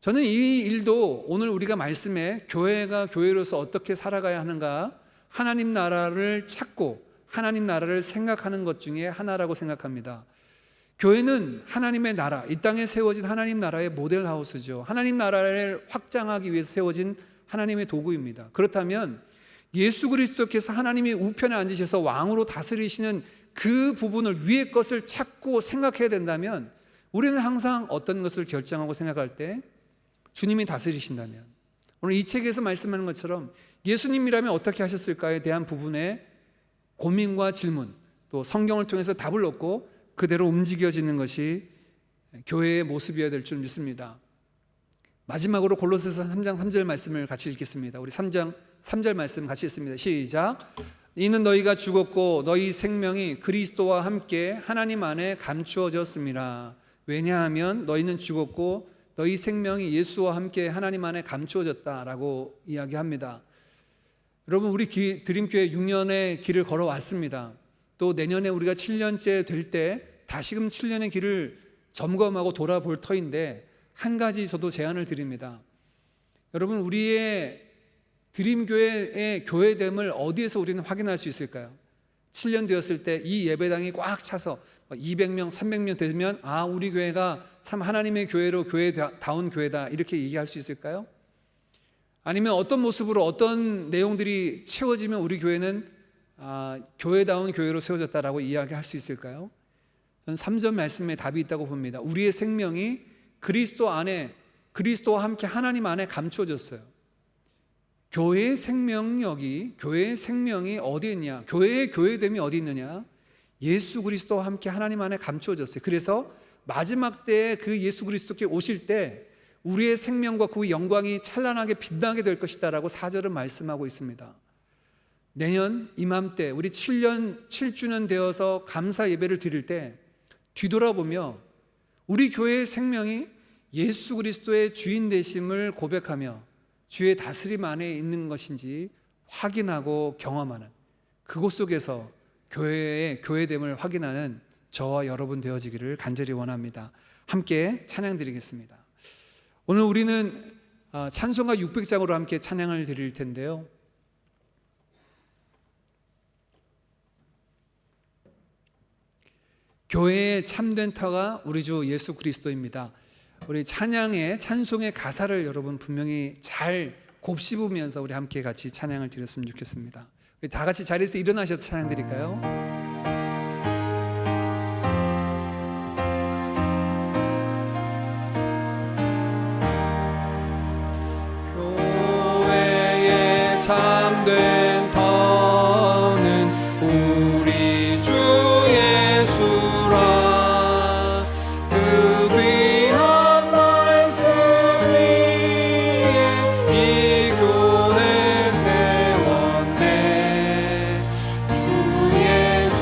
저는 이 일도 오늘 우리가 말씀에 교회가 교회로서 어떻게 살아가야 하는가, 하나님 나라를 찾고 하나님 나라를 생각하는 것 중에 하나라고 생각합니다. 교회는 하나님의 나라, 이 땅에 세워진 하나님 나라의 모델하우스죠. 하나님 나라를 확장하기 위해서 세워진 하나님의 도구입니다. 그렇다면 예수 그리스도께서 하나님이 우편에 앉으셔서 왕으로 다스리시는 그 부분을, 위의 것을 찾고 생각해야 된다면, 우리는 항상 어떤 것을 결정하고 생각할 때 주님이 다스리신다면, 오늘 이 책에서 말씀하는 것처럼 예수님이라면 어떻게 하셨을까에 대한 부분에 고민과 질문, 또 성경을 통해서 답을 얻고 그대로 움직여지는 것이 교회의 모습이어야 될 줄 믿습니다. 마지막으로 골로새서 3장 3절 말씀을 같이 읽겠습니다. 우리 3장 3절 말씀 같이 읽습니다. 시작. 이는 너희가 죽었고 너희 생명이 그리스도와 함께 하나님 안에 감추어졌습니다. 왜냐하면 너희는 죽었고 너희 생명이 예수와 함께 하나님 안에 감추어졌다라고 이야기합니다. 여러분, 우리 드림교회 6년의 길을 걸어왔습니다. 또 내년에 우리가 7년째 될 때 다시금 7년의 길을 점검하고 돌아볼 터인데, 한 가지 저도 제안을 드립니다. 여러분, 우리의 드림교회의 교회됨을 어디에서 우리는 확인할 수 있을까요? 7년 되었을 때 이 예배당이 꽉 차서 200명, 300명 되면 우리 교회가 참 하나님의 교회로 교회다운 교회다, 이렇게 얘기할 수 있을까요? 아니면 어떤 모습으로 어떤 내용들이 채워지면 우리 교회는 교회다운 교회로 세워졌다라고 이야기할 수 있을까요? 저는 3절 말씀에 답이 있다고 봅니다. 우리의 생명이 그리스도 안에, 그리스도와 함께 하나님 안에 감추어졌어요. 교회의 생명력이, 교회의 생명이 어디 있냐? 교회의 교회됨이 어디 있느냐? 예수 그리스도와 함께 하나님 안에 감추어졌어요. 그래서 마지막 때에 그 예수 그리스도께 오실 때 우리의 생명과 그 영광이 찬란하게 빛나게 될 것이다라고 4절은 말씀하고 있습니다. 내년 이맘때 우리 7주년 되어서 감사 예배를 드릴 때 뒤돌아보며 우리 교회의 생명이 예수 그리스도의 주인 되심을 고백하며 주의 다스림 안에 있는 것인지 확인하고 경험하는, 그곳 속에서 교회의 교회됨을 확인하는 저와 여러분 되어지기를 간절히 원합니다. 함께 찬양 드리겠습니다. 오늘 우리는 찬송가 600장으로 함께 찬양을 드릴 텐데요, 교회의 참된 터가 우리 주 예수 그리스도입니다. 우리 찬양의, 찬송의 가사를 여러분 분명히 잘 곱씹으면서 우리 함께 같이 찬양을 드렸으면 좋겠습니다. 우리 다 같이 자리에서 일어나셔서 찬양 드릴까요? 교회의 참된 터는 우리 주 예수라. 그 귀한 말씀 위에 이 교회 세웠네. 주 예수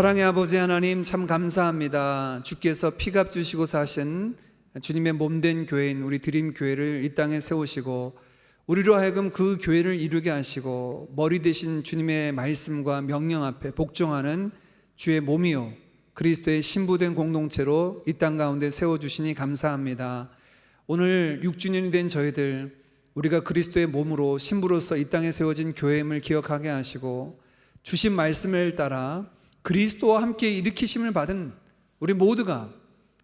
사랑의 아버지 하나님, 참 감사합니다. 주께서 피값 주시고 사신 주님의 몸된 교회인 우리 드림교회를 이 땅에 세우시고 우리로 하여금 그 교회를 이루게 하시고 머리 대신 주님의 말씀과 명령 앞에 복종하는 주의 몸이요 그리스도의 신부된 공동체로 이 땅 가운데 세워주시니 감사합니다. 오늘 6주년이 된 저희들, 우리가 그리스도의 몸으로 신부로서 이 땅에 세워진 교회임을 기억하게 하시고 주신 말씀을 따라 그리스도와 함께 일으키심을 받은 우리 모두가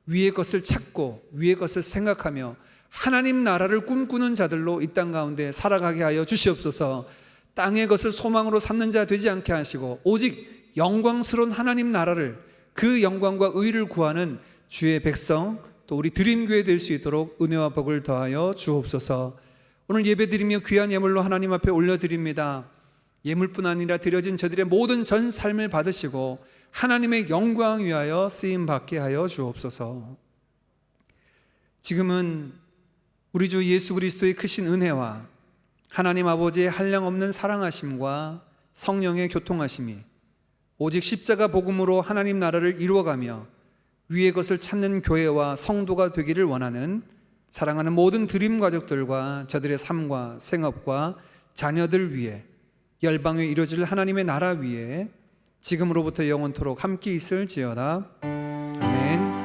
위의 것을 찾고 위의 것을 생각하며 하나님 나라를 꿈꾸는 자들로 이 땅 가운데 살아가게 하여 주시옵소서. 땅의 것을 소망으로 삼는 자 되지 않게 하시고 오직 영광스러운 하나님 나라를, 그 영광과 의를 구하는 주의 백성, 또 우리 드림교회 될 수 있도록 은혜와 복을 더하여 주옵소서. 오늘 예배드리며 귀한 예물로 하나님 앞에 올려드립니다. 예물뿐 아니라 드려진 저들의 모든 전 삶을 받으시고 하나님의 영광 위하여 쓰임받게 하여 주옵소서. 지금은 우리 주 예수 그리스도의 크신 은혜와 하나님 아버지의 한량없는 사랑하심과 성령의 교통하심이 오직 십자가 복음으로 하나님 나라를 이루어가며 위의 것을 찾는 교회와 성도가 되기를 원하는 사랑하는 모든 드림 가족들과 저들의 삶과 생업과 자녀들 위해 열방에 이루어질 하나님의 나라 위에 지금으로부터 영원토록 함께 있을지어다. 아멘.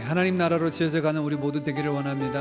하나님 나라로 지어져 가는 우리 모두 되기를 원합니다.